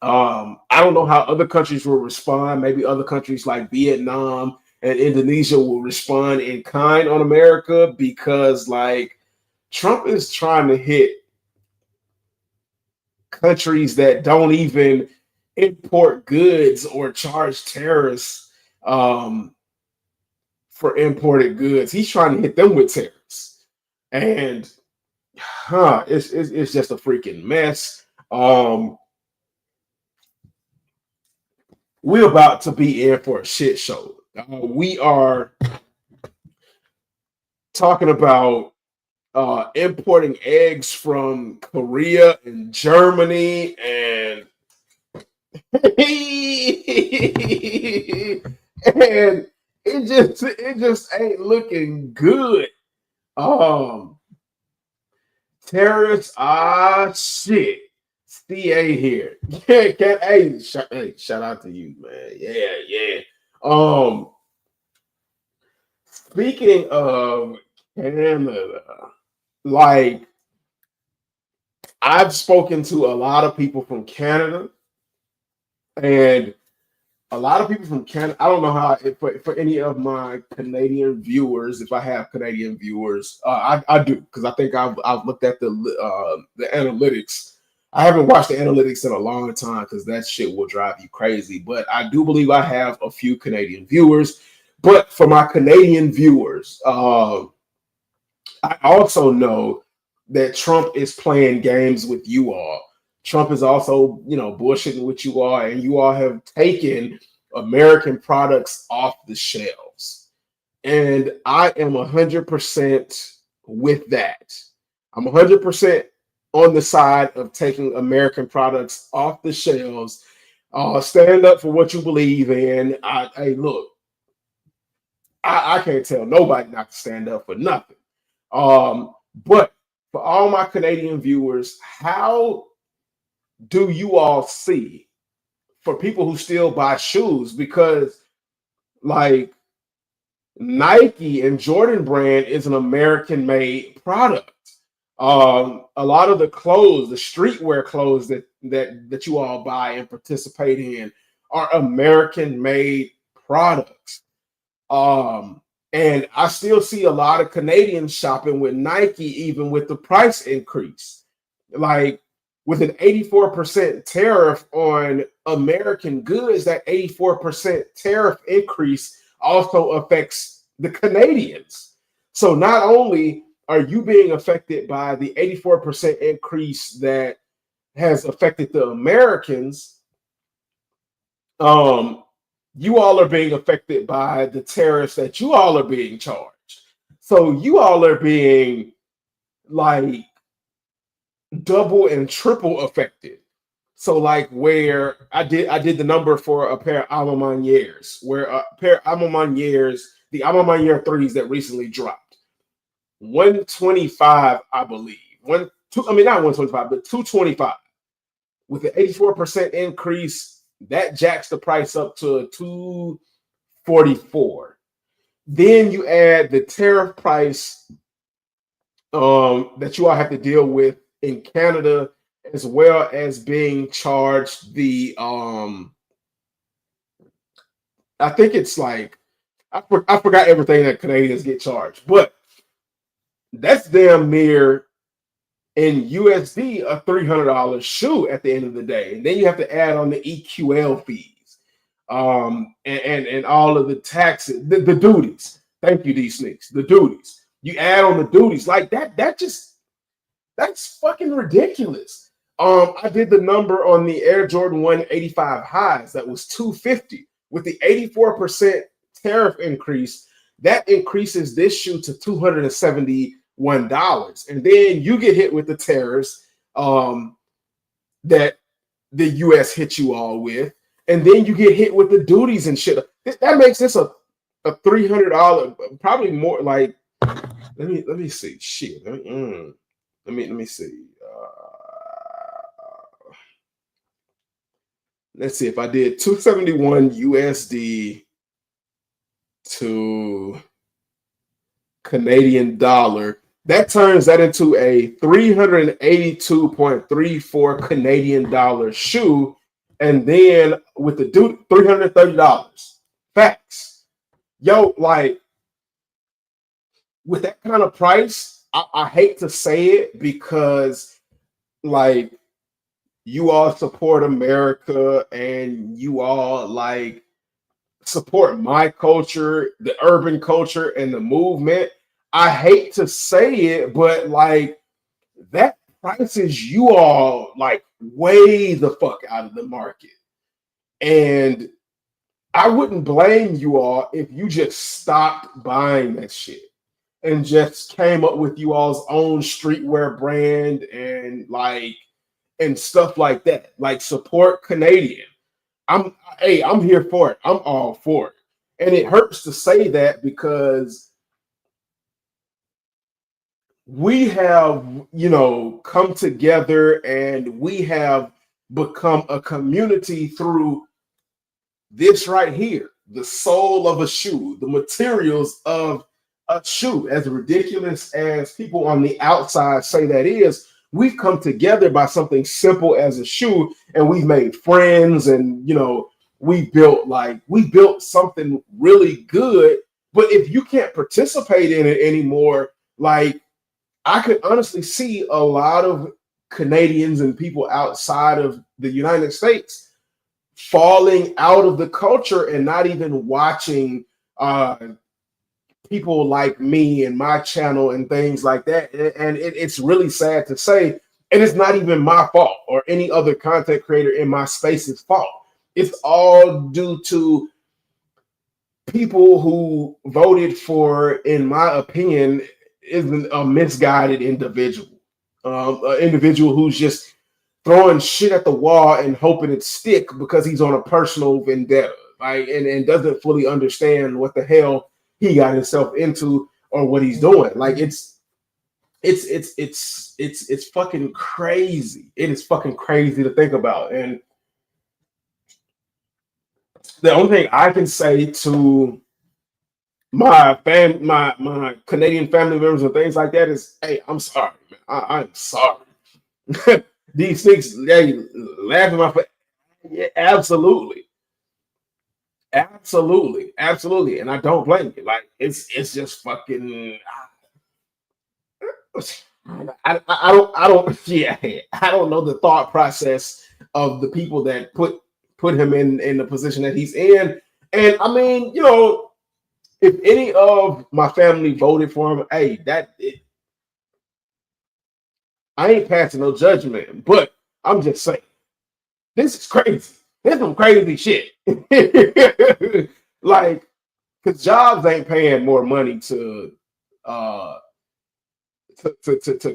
I don't know how other countries will respond. Maybe other countries like Vietnam and Indonesia will respond in kind on America, because like Trump is trying to hit countries that don't even import goods or charge tariffs for imported goods. He's trying to hit them with tariffs, and it's just a freaking mess. We're about to be in for a shit show. We are talking about importing eggs from Korea and Germany, and and it just ain't looking good. Tariffs, shit. CA here. Hey, shout out to you, man. Yeah. Speaking of Canada, like, I've spoken to a lot of people from Canada, and a lot of people from Canada. I don't know how, for any of my Canadian viewers, if I have Canadian viewers, I do, because I think I've looked at the analytics. I haven't watched the analytics in a long time because that shit will drive you crazy. But I do believe I have a few Canadian viewers. But for my Canadian viewers, I also know that Trump is playing games with you all. Trump is also, bullshitting with you all, and you all have taken American products off the shelves. And I am 100% with that. I'm 100% on the side of taking American products off the shelves. Stand up for what you believe in. Hey, look, I can't tell nobody not to stand up for nothing. But for all my Canadian viewers, how do you all see, for people who still buy shoes, because like Nike and Jordan brand is an American made product. A lot of the clothes, the streetwear clothes that you all buy and participate in, are American made products. And I still see a lot of Canadians shopping with Nike, even with the price increase. Like, with an 84% tariff on American goods, that 84% tariff increase also affects the Canadians. So not only are you being affected by the 84% increase that has affected the Americans, you all are being affected by the tariffs that you all are being charged. So you all are being like double and triple affected. So like where I did the number for a pair of Alma where a pair of the Alma Maniere threes that recently dropped, 125, I believe. I mean not 125, but 225. With an 84% increase, that jacks the price up to 244. Then you add the tariff price that you all have to deal with in Canada, as well as being charged the I think it's like I forgot everything that Canadians get charged, but that's damn near in USD a $300 shoe at the end of the day. And then you have to add on the EQL fees, and all of the taxes, the duties. Thank you, D Sneaks. The duties. You add on the duties like that. That's fucking ridiculous. I did the number on the Air Jordan 185 highs. That was 250 with the 84% tariff increase. That increases this shoe to $271. And then you get hit with the tariffs that the US hit you all with. And then you get hit with the duties and shit. That makes this a $300, probably more like, let me see. Shit. Let me see. Let's see if I did 271 USD to Canadian dollar. That turns that into a 382.34 Canadian dollar shoe. And then with the duty, $330. Facts. Yo, like with that kind of price, I hate to say it because like you all support America and you all like support my culture, the urban culture and the movement. I hate to say it, but like that prices you all like way the fuck out of the market. And I wouldn't blame you all if you just stopped buying that shit and just came up with you all's own streetwear brand and like and stuff like that. Like support Canadian. I'm here for it. I'm all for it. And it hurts to say that because we have, come together and we have become a community through this right here, the soul of a shoe, the materials of a shoe. As ridiculous as people on the outside say that is, we've come together by something simple as a shoe, and we've made friends, and we built something really good. But if you can't participate in it anymore, like I could honestly see a lot of Canadians and people outside of the United States falling out of the culture and not even watching people like me and my channel and things like that. And it's really sad to say, and it's not even my fault or any other content creator in my space's fault. It's all due to people who voted for, in my opinion, isn't a misguided individual. An individual who's just throwing shit at the wall and hoping it stick because he's on a personal vendetta, right? And doesn't fully understand what the hell he got himself into or what he's doing. Like it's fucking crazy. It is fucking crazy to think about. And the only thing I can say to my Canadian family members and things like that is, hey, I'm sorry, man. I'm sorry. These things, they laugh in my face. Yeah, absolutely. Absolutely. And I don't blame you. Like it's just fucking I don't yeah, I don't know the thought process of the people that put him in the position that he's in. And I mean, if any of my family voted for him, hey, I ain't passing no judgment, but I'm just saying, this is crazy. This is some crazy shit. Like, because jobs ain't paying more money to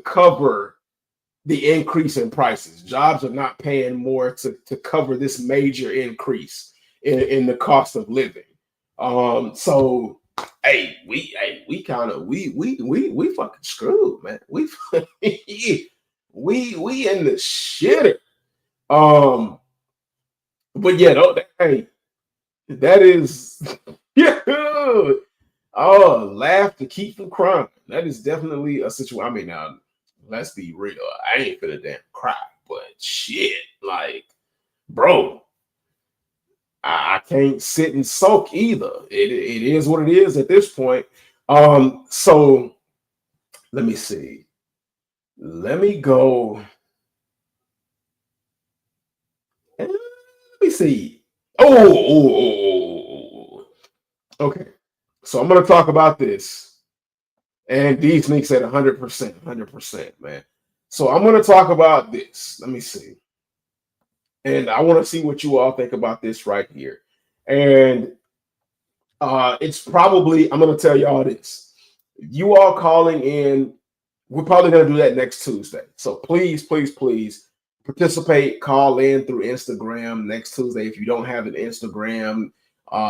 cover the increase in prices. Jobs are not paying more to cover this major increase in the cost of living. So we kind of we fucking screwed, man. We in the shitter. But yeah, that is yeah. Oh, laugh to keep from crying. That is definitely a situation. I mean, now let's be real. I ain't finna damn cry, but shit, like, bro, I can't sit and sulk either. It is what it is at this point. So let me see. Let me go. Let me see. Okay. So I'm gonna talk about this. And D Sneak said 100%, 100%, man. So I'm gonna talk about this. Let me see. And I want to see what you all think about this right here. And it's probably, I'm gonna tell y'all this. You all calling in, we're probably gonna do that next Tuesday. So please, please, please participate, call in through Instagram next Tuesday. If you don't have an Instagram,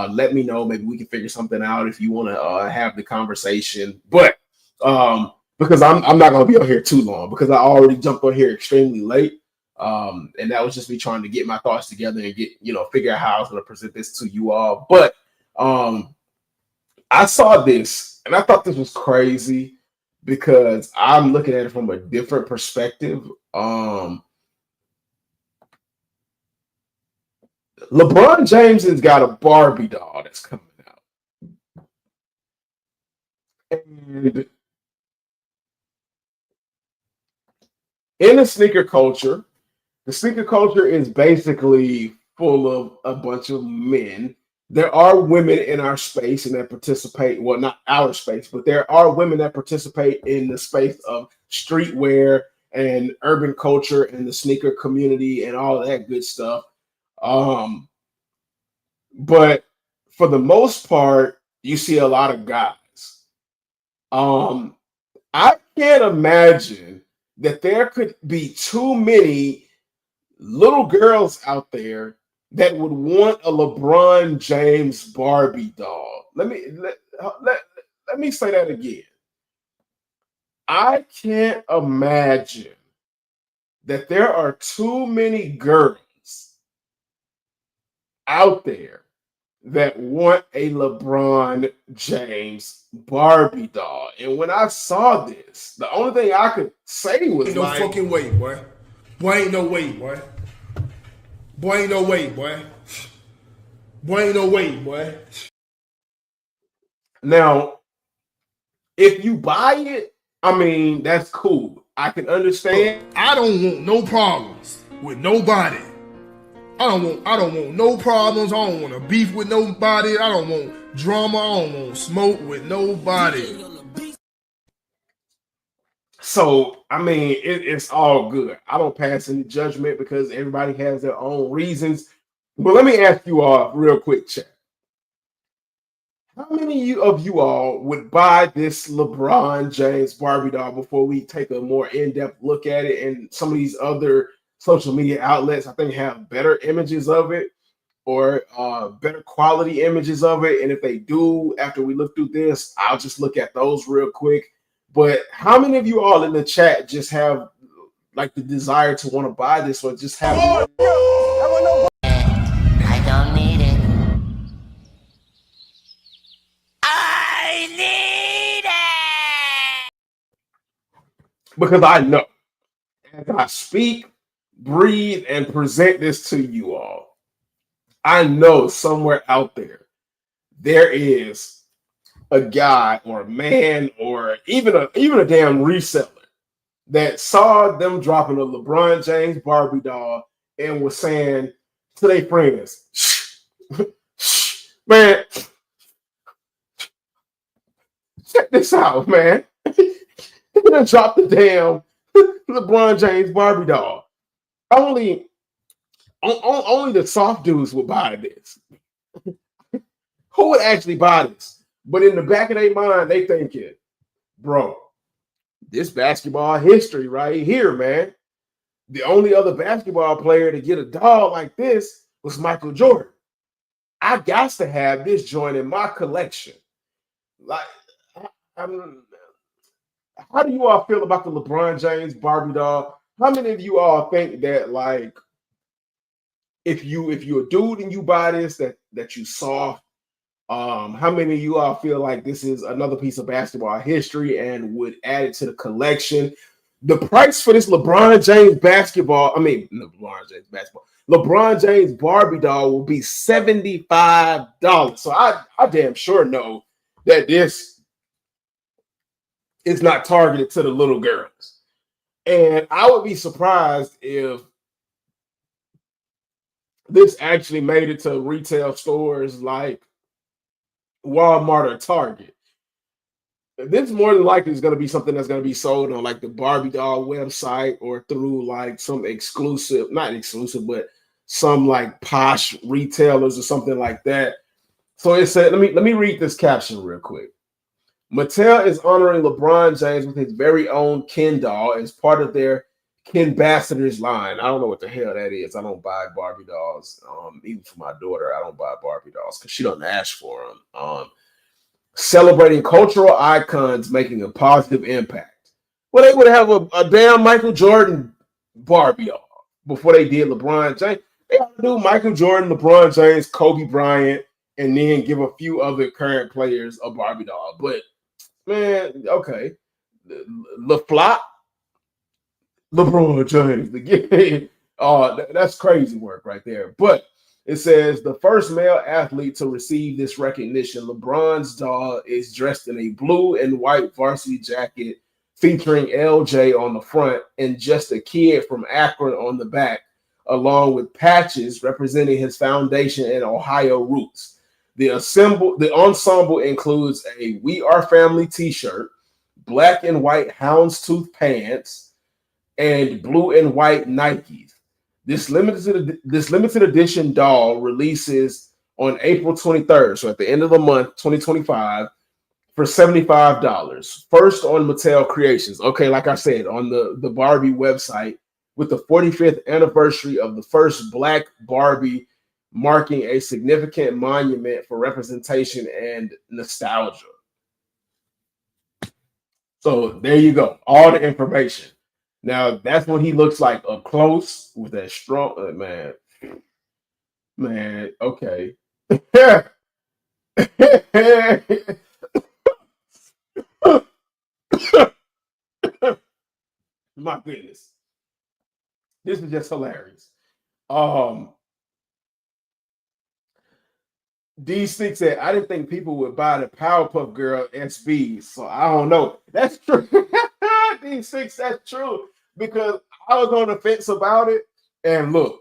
let me know. Maybe we can figure something out if you want to have the conversation. But because I'm not gonna be on here too long because I already jumped on here extremely late. And that was just me trying to get my thoughts together and figure out how I was gonna present this to you all. But I saw this and I thought this was crazy because I'm looking at it from a different perspective. LeBron James has got a Barbie doll that's coming out. And in the sneaker culture is basically full of a bunch of men. There are women in our space and that participate, well, not our space, but there are women that participate in the space of streetwear and urban culture and the sneaker community and all that good stuff. But for the most part, you see a lot of guys. I can't imagine that there could be too many little girls out there that would want a LeBron James Barbie doll. Let me say that again. I can't imagine that there are too many girls out there that want a LeBron James Barbie doll. And when I saw this, the only thing I could say was ain't no fucking way, boy. Boy, ain't no way, boy. Boy, ain't no way, boy. Boy, ain't no way, boy. Now, if you buy it, I mean, that's cool. I can understand. I don't want no problems with nobody. I don't want no problems. I don't want to beef with nobody. I don't want drama. I don't want smoke with nobody. So, I mean, it's all good. I don't pass any judgment because everybody has their own reasons. But let me ask you all real quick, chat. How many of you all would buy this LeBron James Barbie doll before we take a more in-depth look at it? And some of these other social media outlets, I think, have better images of it or better quality images of it. And if they do, after we look through this, I'll just look at those real quick. But how many of you all in the chat just have like the desire to want to buy this or just have I don't need it. I need it! because I know as I speak, breathe, and present this to you all, I know somewhere out there is a guy or a man or even a damn reseller that saw them dropping a LeBron James Barbie doll and was saying to their friends, man, check this out, man. They're gonna drop the damn LeBron James Barbie doll. Only the soft dudes would buy this. Who would actually buy this? But in the back of their mind, they thinking, bro, this basketball history right here, man. The only other basketball player to get a doll like this was Michael Jordan. I got to have this joint in my collection. Like, I'm, how do you all feel about the LeBron James Barbie doll? How many of you all think that, like, if you're a dude and you buy this, that you soft? How many of you all feel like this is another piece of basketball history and would add it to the collection? The price for this LeBron James basketball, I mean, no, LeBron James Barbie doll will be $75. So I damn sure know that this is not targeted to the little girls. And I would be surprised if this actually made it to retail stores like Walmart or Target. This more than likely is going to be something that's going to be sold on like the Barbie doll website or through like some exclusive, not exclusive, but some like posh retailers or something like that. So it said, let me read this caption real quick. Mattel is honoring LeBron James with his very own Ken doll as part of their Ken Ambassadors line. I don't know what the hell that is. I don't buy Barbie dolls. Even for my daughter, I don't buy Barbie dolls because she doesn't ask for them. Celebrating cultural icons making a positive impact. Well, they would have a damn Michael Jordan Barbie doll before they did LeBron James. They ought to do Michael Jordan, LeBron James, Kobe Bryant, and then give a few other current players a Barbie doll. But man, okay, LeFlop, LeBron James. That's crazy work right there. But it says the first male athlete to receive this recognition, LeBron's doll is dressed in a blue and white varsity jacket featuring LJ on the front and just a kid from Akron on the back, along with patches representing his foundation and Ohio roots. The ensemble includes a We Are Family t-shirt, black and white houndstooth pants, and blue and white Nikes. This limited edition doll releases on April 23rd, so at the end of the month, 2025, for $75. First on Mattel Creations. Okay, like I said, on the Barbie website, with the 45th anniversary of the first Black Barbie, marking a significant monument for representation and nostalgia. So there you go, all the information. Now that's what he looks like up close with that strong man. Okay. My goodness, this is just hilarious. D6 said, I didn't think people would buy the Powerpuff Girl SBs, so I don't know. That's true. D6, that's true. Because I was on the fence about it. And look,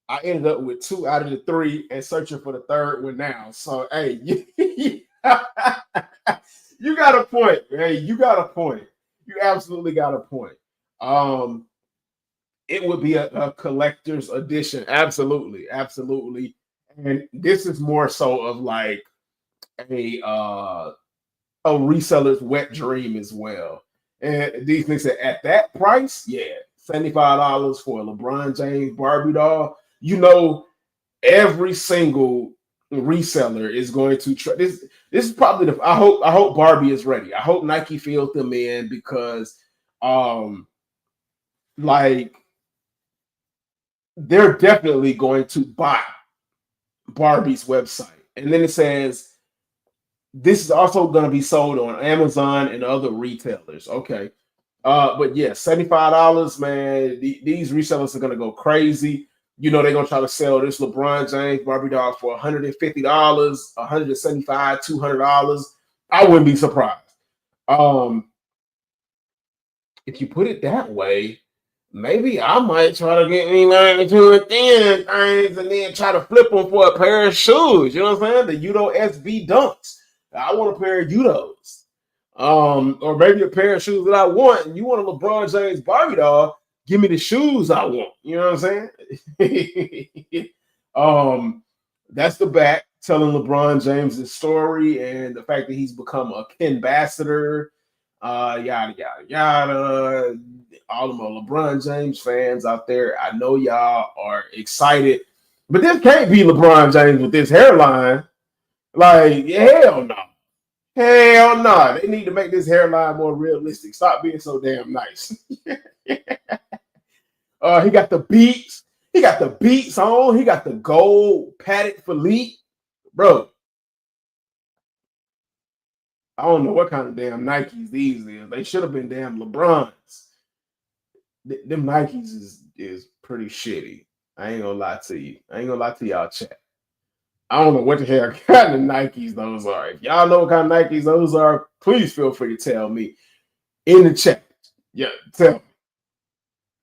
I ended up with 2 out of the 3 and searching for the third one now. So, hey, you got a point. Hey, you got a point. You absolutely got a point. It would be a collector's edition. Absolutely. Absolutely. And this is more so of like a reseller's wet dream as well. And these things at that price, yeah, $75 for a LeBron James Barbie doll. You know, every single reseller is going to try this. This is probably I hope Barbie is ready. I hope Nike filled them in because like they're definitely going to buy Barbie's website. And then it says this is also going to be sold on Amazon and other retailers. Okay. But yeah, $75, man. These resellers are going to go crazy. You know, they're going to try to sell this LeBron James Barbie doll for $150, $175, $200. I wouldn't be surprised. If you put it that way, maybe I might try to get me like 2 or 10 things and then try to flip them for a pair of shoes. You know what I'm saying? The Udo SB Dunks. I want a pair of Udos. Or maybe a pair of shoes that I want. And you want a LeBron James Barbie doll, give me the shoes I want. You know what I'm saying? That's the back telling LeBron James' story and the fact that he's become a Ken ambassador. Yada yada yada. All of my LeBron James fans out there, I know y'all are excited, but this can't be LeBron James with this hairline. Like, hell no. Hell no. They need to make this hairline more realistic. Stop being so damn nice. He got the beats. He got the beats on. He got the gold padded Philippe. Bro, I don't know what kind of damn Nikes these is. They should have been damn LeBrons. Them Nikes is pretty shitty. I ain't gonna lie to you. I ain't gonna lie to y'all, chat. I don't know what the hell kind of Nikes those are. If y'all know what kind of Nikes those are, please feel free to tell me in the chat. Yeah, tell me.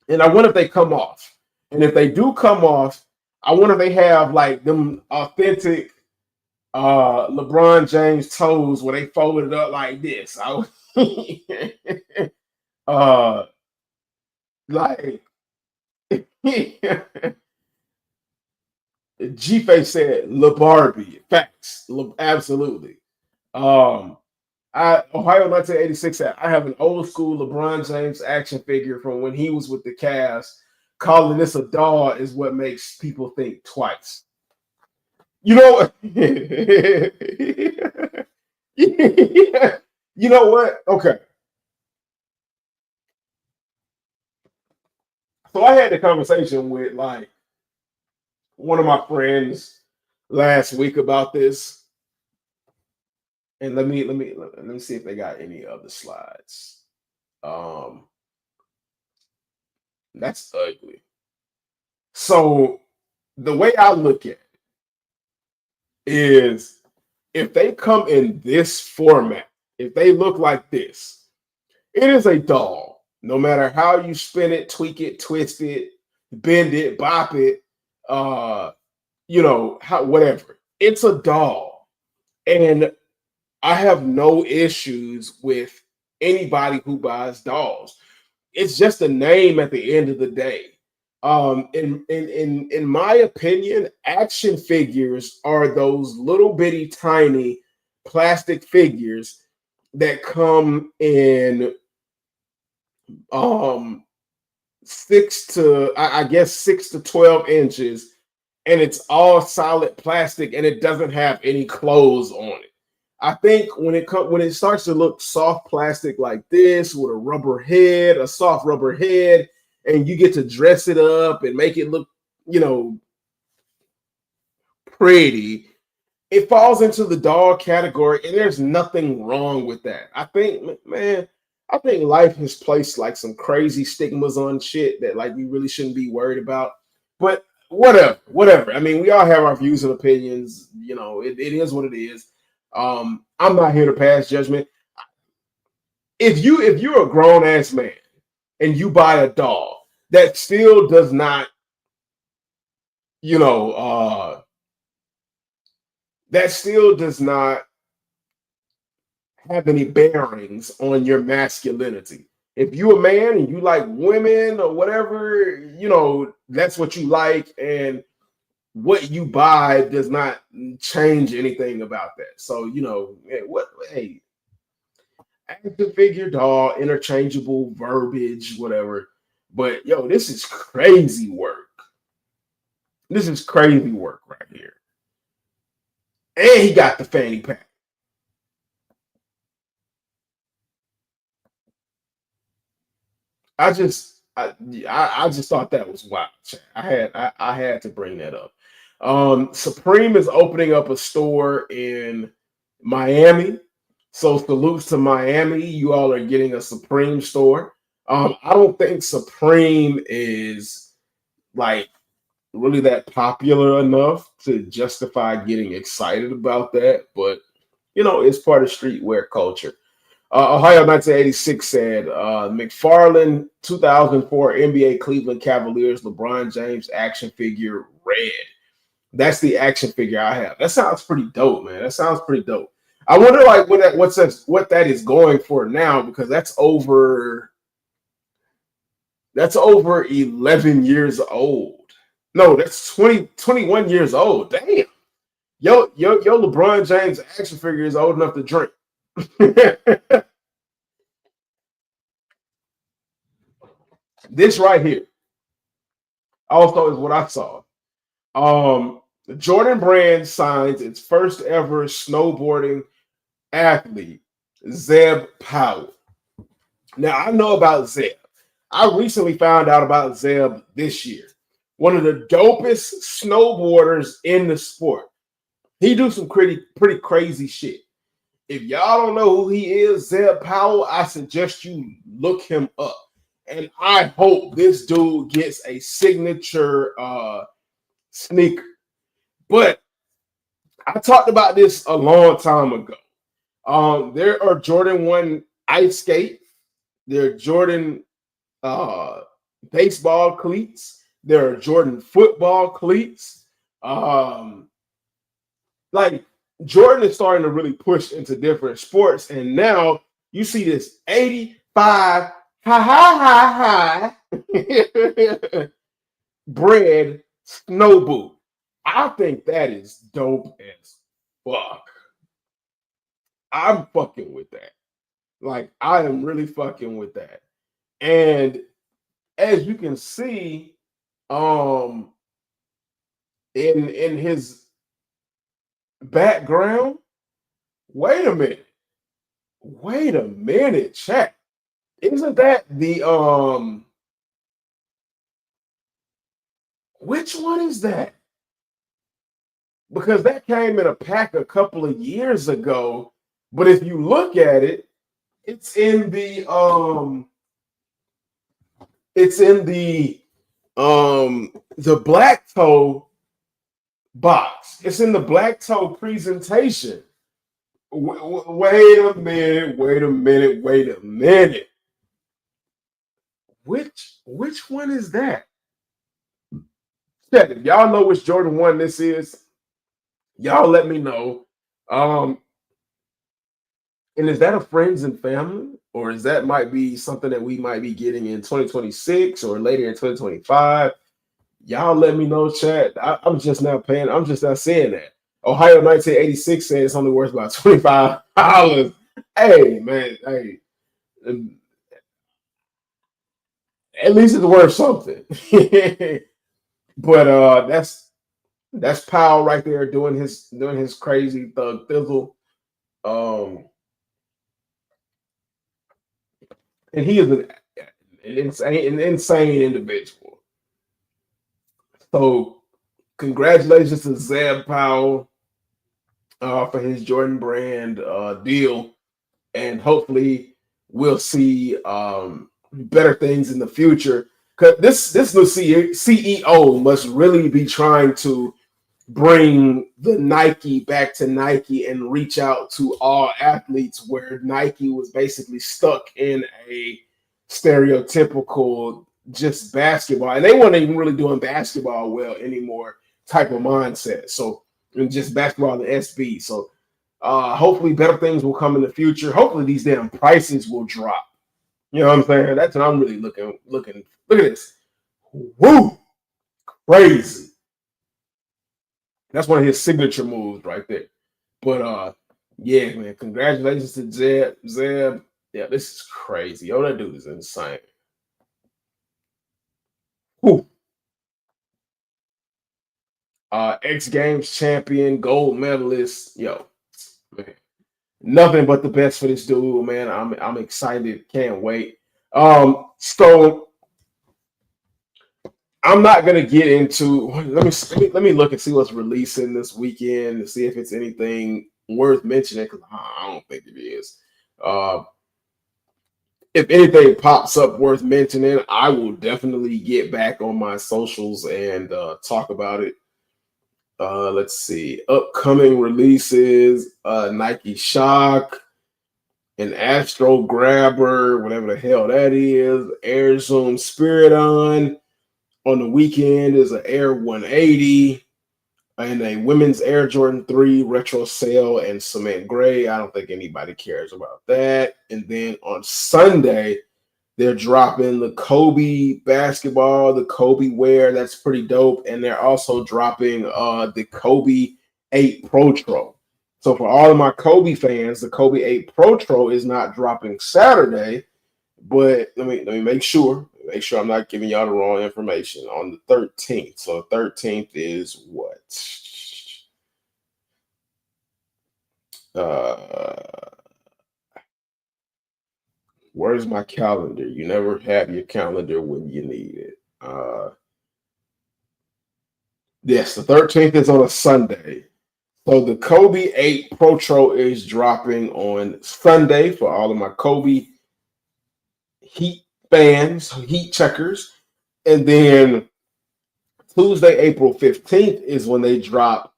And I wonder if they come off. And if they do come off, I wonder if they have like them authentic LeBron James toes where they folded up like this. Like G-Face said LeBarbie. Facts. Absolutely. Ohio 1986 said, I have an old school LeBron James action figure from when he was with the Cavs. Calling this a doll is what makes people think twice. You know, you know what? Okay. So I had the conversation with like one of my friends last week about this. And let me see if they got any other slides. That's ugly. So the way I look at it is if they come in this format, if they look like this, it is a doll. No matter how you spin it, tweak it, twist it, bend it, bop it, whatever. It's a doll. And I have no issues with anybody who buys dolls. It's just a name at the end of the day. In my opinion, action figures are those little bitty tiny plastic figures that come in 6 to 12 inches, and it's all solid plastic and it doesn't have any clothes on it. I think when it starts to look soft plastic like this with a soft rubber head, and you get to dress it up and make it look, pretty, it falls into the doll category, and there's nothing wrong with that. I think life has placed like some crazy stigmas on shit that like we really shouldn't be worried about. But whatever. I mean, we all have our views and opinions. It is what it is. I'm not here to pass judgment. If you're a grown ass man and you buy a doll, that still does not, that still does not have any bearings on your masculinity. If you're a man and you like women or whatever, that's what you like, and what you buy does not change anything about that. So, action figure, doll, interchangeable verbiage, whatever. But this is crazy work. This is crazy work right here. And he got the fanny pack. I just thought that was wild. I had to bring that up. Supreme is opening up a store in Miami. So salutes to Miami. You all are getting a Supreme store. I don't think Supreme is like really that popular enough to justify getting excited about that, but it's part of streetwear culture. Ohio 1986 said McFarlane 2004 NBA Cleveland Cavaliers LeBron James action figure red. That's the action figure I have. That sounds pretty dope, man. That sounds pretty dope. I wonder like what that is going for now, because that's over 11 years old. No, that's 21 years old. Damn. Yo, LeBron James action figure is old enough to drink. This right here also is what I saw. The Jordan brand signs its first ever snowboarding athlete, Zeb Powell. Now, I know about Zeb. I recently found out about Zeb this year. One of the dopest snowboarders in the sport. He do some pretty crazy shit. If y'all don't know who he is, Zeb Powell, I suggest you look him up. And I hope this dude gets a signature sneaker. But I talked about this a long time ago. There are Jordan 1 ice skate. There are Jordan baseball cleats. There are Jordan football cleats. Like Jordan is starting to really push into different sports, and now you see this 85 bread snow boot. I think that is dope as fuck. I'm fucking with that. Like I am really fucking with that. And as you can see, in his background, wait a minute, chat. Isn't that the which one is that? Because that came in a pack a couple of years ago. But if you look at it, it's in the black toe box. It's in the black toe presentation. Wait a minute. Which one is that? If y'all know which Jordan 1 this is, y'all let me know. And is that a friends and family? Or is that might be something that we might be getting in 2026 or later in 2025? Y'all let me know, chat. I'm just not saying that. Ohio 1986 says it's only worth about $25. Hey, man, hey. At least it's worth something. But that's Powell right there doing his crazy thug thizzle. And he is an insane individual. So congratulations to Zeb Powell for his Jordan brand deal. And hopefully we'll see better things in the future. Because this new CEO must really be trying to bring the Nike back to Nike and reach out to all athletes, where Nike was basically stuck in a stereotypical just basketball, and they weren't even really doing basketball well anymore type of mindset. So just basketball and SB. So hopefully better things will come in the future. Hopefully these damn prices will drop. You know what I'm saying? That's what I'm really looking. Look at this. Woo! Crazy. That's one of his signature moves right there. But yeah, man, congratulations to Zeb. Yeah, this is crazy. Yo, that dude is insane. Whew. X Games champion, gold medalist. Yo, man. Nothing but the best for this dude, man. I'm excited. Can't wait. So I'm not gonna get into. Let me look and see what's releasing this weekend to see if it's anything worth mentioning, because I don't think it is. If anything pops up worth mentioning, I will definitely get back on my socials and talk about it. Let's see. Upcoming releases: Nike Shock, an Astro Grabber, whatever the hell that is, Air Zoom Spirit on the weekend is an Air 180 and a women's Air Jordan 3 retro sail and cement gray. I don't think anybody cares about that. And then on Sunday, they're dropping the Kobe basketball, the Kobe wear. That's pretty dope. And they're also dropping the Kobe 8 Protro. So for all of my Kobe fans, the Kobe 8 Protro is not dropping Saturday. But let me make sure. make sure I'm not giving y'all the wrong information. On the 13th. So the 13th is what? Where's my calendar? You never have your calendar when you need it. Yes, the 13th is on a Sunday. So the Kobe 8 Protro is dropping on Sunday for all of my Kobe Heat fans, Heat checkers. And then Tuesday, April 15th is when they drop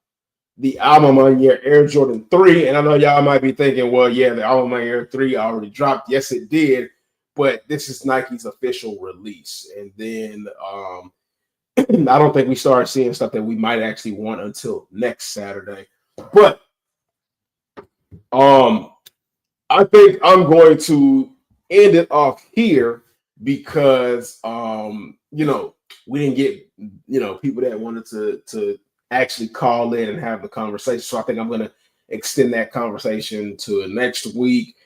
the Alma Mater Air Jordan 3. And I know y'all might be thinking, well, yeah, the Alma Mater 3 already dropped. Yes, it did. But this is Nike's official release. And then I don't think we start seeing stuff that we might actually want until next Saturday. But I think I'm going to end it off here because we didn't get people that wanted to actually call in and have the conversation. So I think I'm going to extend that conversation to next week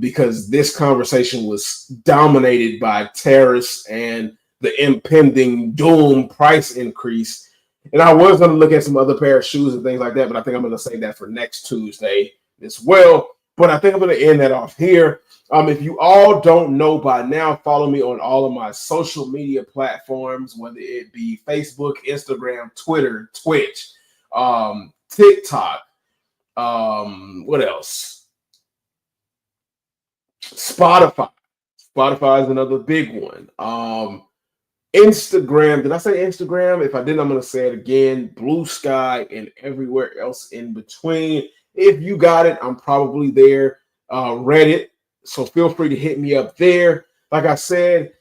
because this conversation was dominated by tariffs and the impending doom price increase. And I was going to look at some other pair of shoes and things like that, but I think I'm going to save that for next Tuesday as well. But I think I'm going to end that off here. If you all don't know by now, follow me on all of my social media platforms, whether it be Facebook, Instagram, Twitter, Twitch, TikTok. What else? Spotify. Spotify is another big one. Instagram. Did I say Instagram? If I didn't, I'm going to say it again. Blue Sky and everywhere else in between. If you got it, I'm probably there. Reddit. So feel free to hit me up there. Like I said,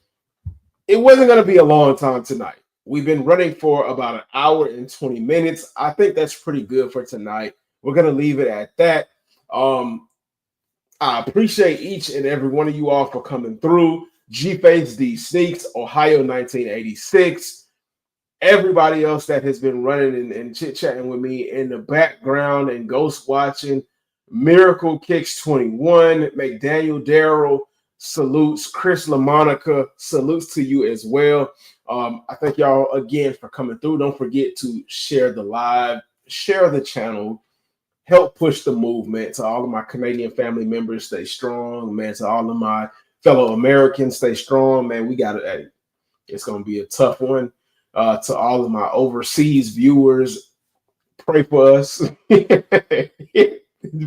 it wasn't going to be a long time tonight. We've been running for about an hour and 20 minutes. I think that's pretty good for tonight. We're going to leave it at that. I appreciate each and every one of you all for coming through. G-Face D Sneaks, Ohio 1986. Everybody else that has been running and chit-chatting with me in the background and ghost watching. Miracle Kicks 21, McDaniel Darrell, salutes. Chris LaMonica, salutes to you as well. I thank y'all again for coming through. Don't forget to share the live, share the channel, help push the movement. To all of my Canadian family members, stay strong, man. To all of my fellow Americans, stay strong, man. We got it. It's going to be a tough one. To all of my overseas viewers, pray for us.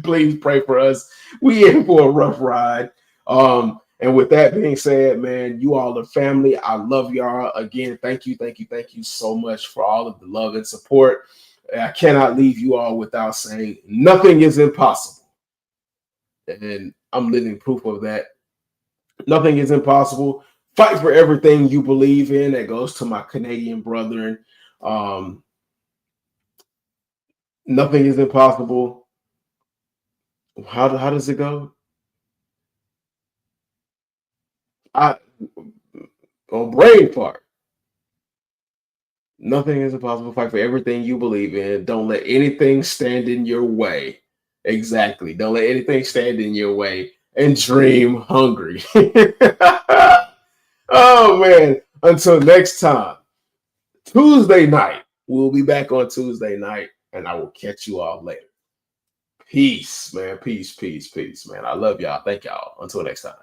Please pray for us. We in for a rough ride. And with that being said, man, you all are family. I love y'all. Again, thank you so much for all of the love and support. I cannot leave you all without saying nothing is impossible. And I'm living proof of that. Nothing is impossible. Fight for everything you believe in. That goes to my Canadian brethren. Nothing is impossible. How does it go? Brain fart. Nothing is impossible. Fight for everything you believe in. Don't let anything stand in your way. Exactly. Don't let anything stand in your way. And dream hungry. Oh, man. Until next time. Tuesday night. We'll be back on Tuesday night. And I will catch you all later. Peace, man. Peace, man. I love y'all. Thank y'all. Until next time.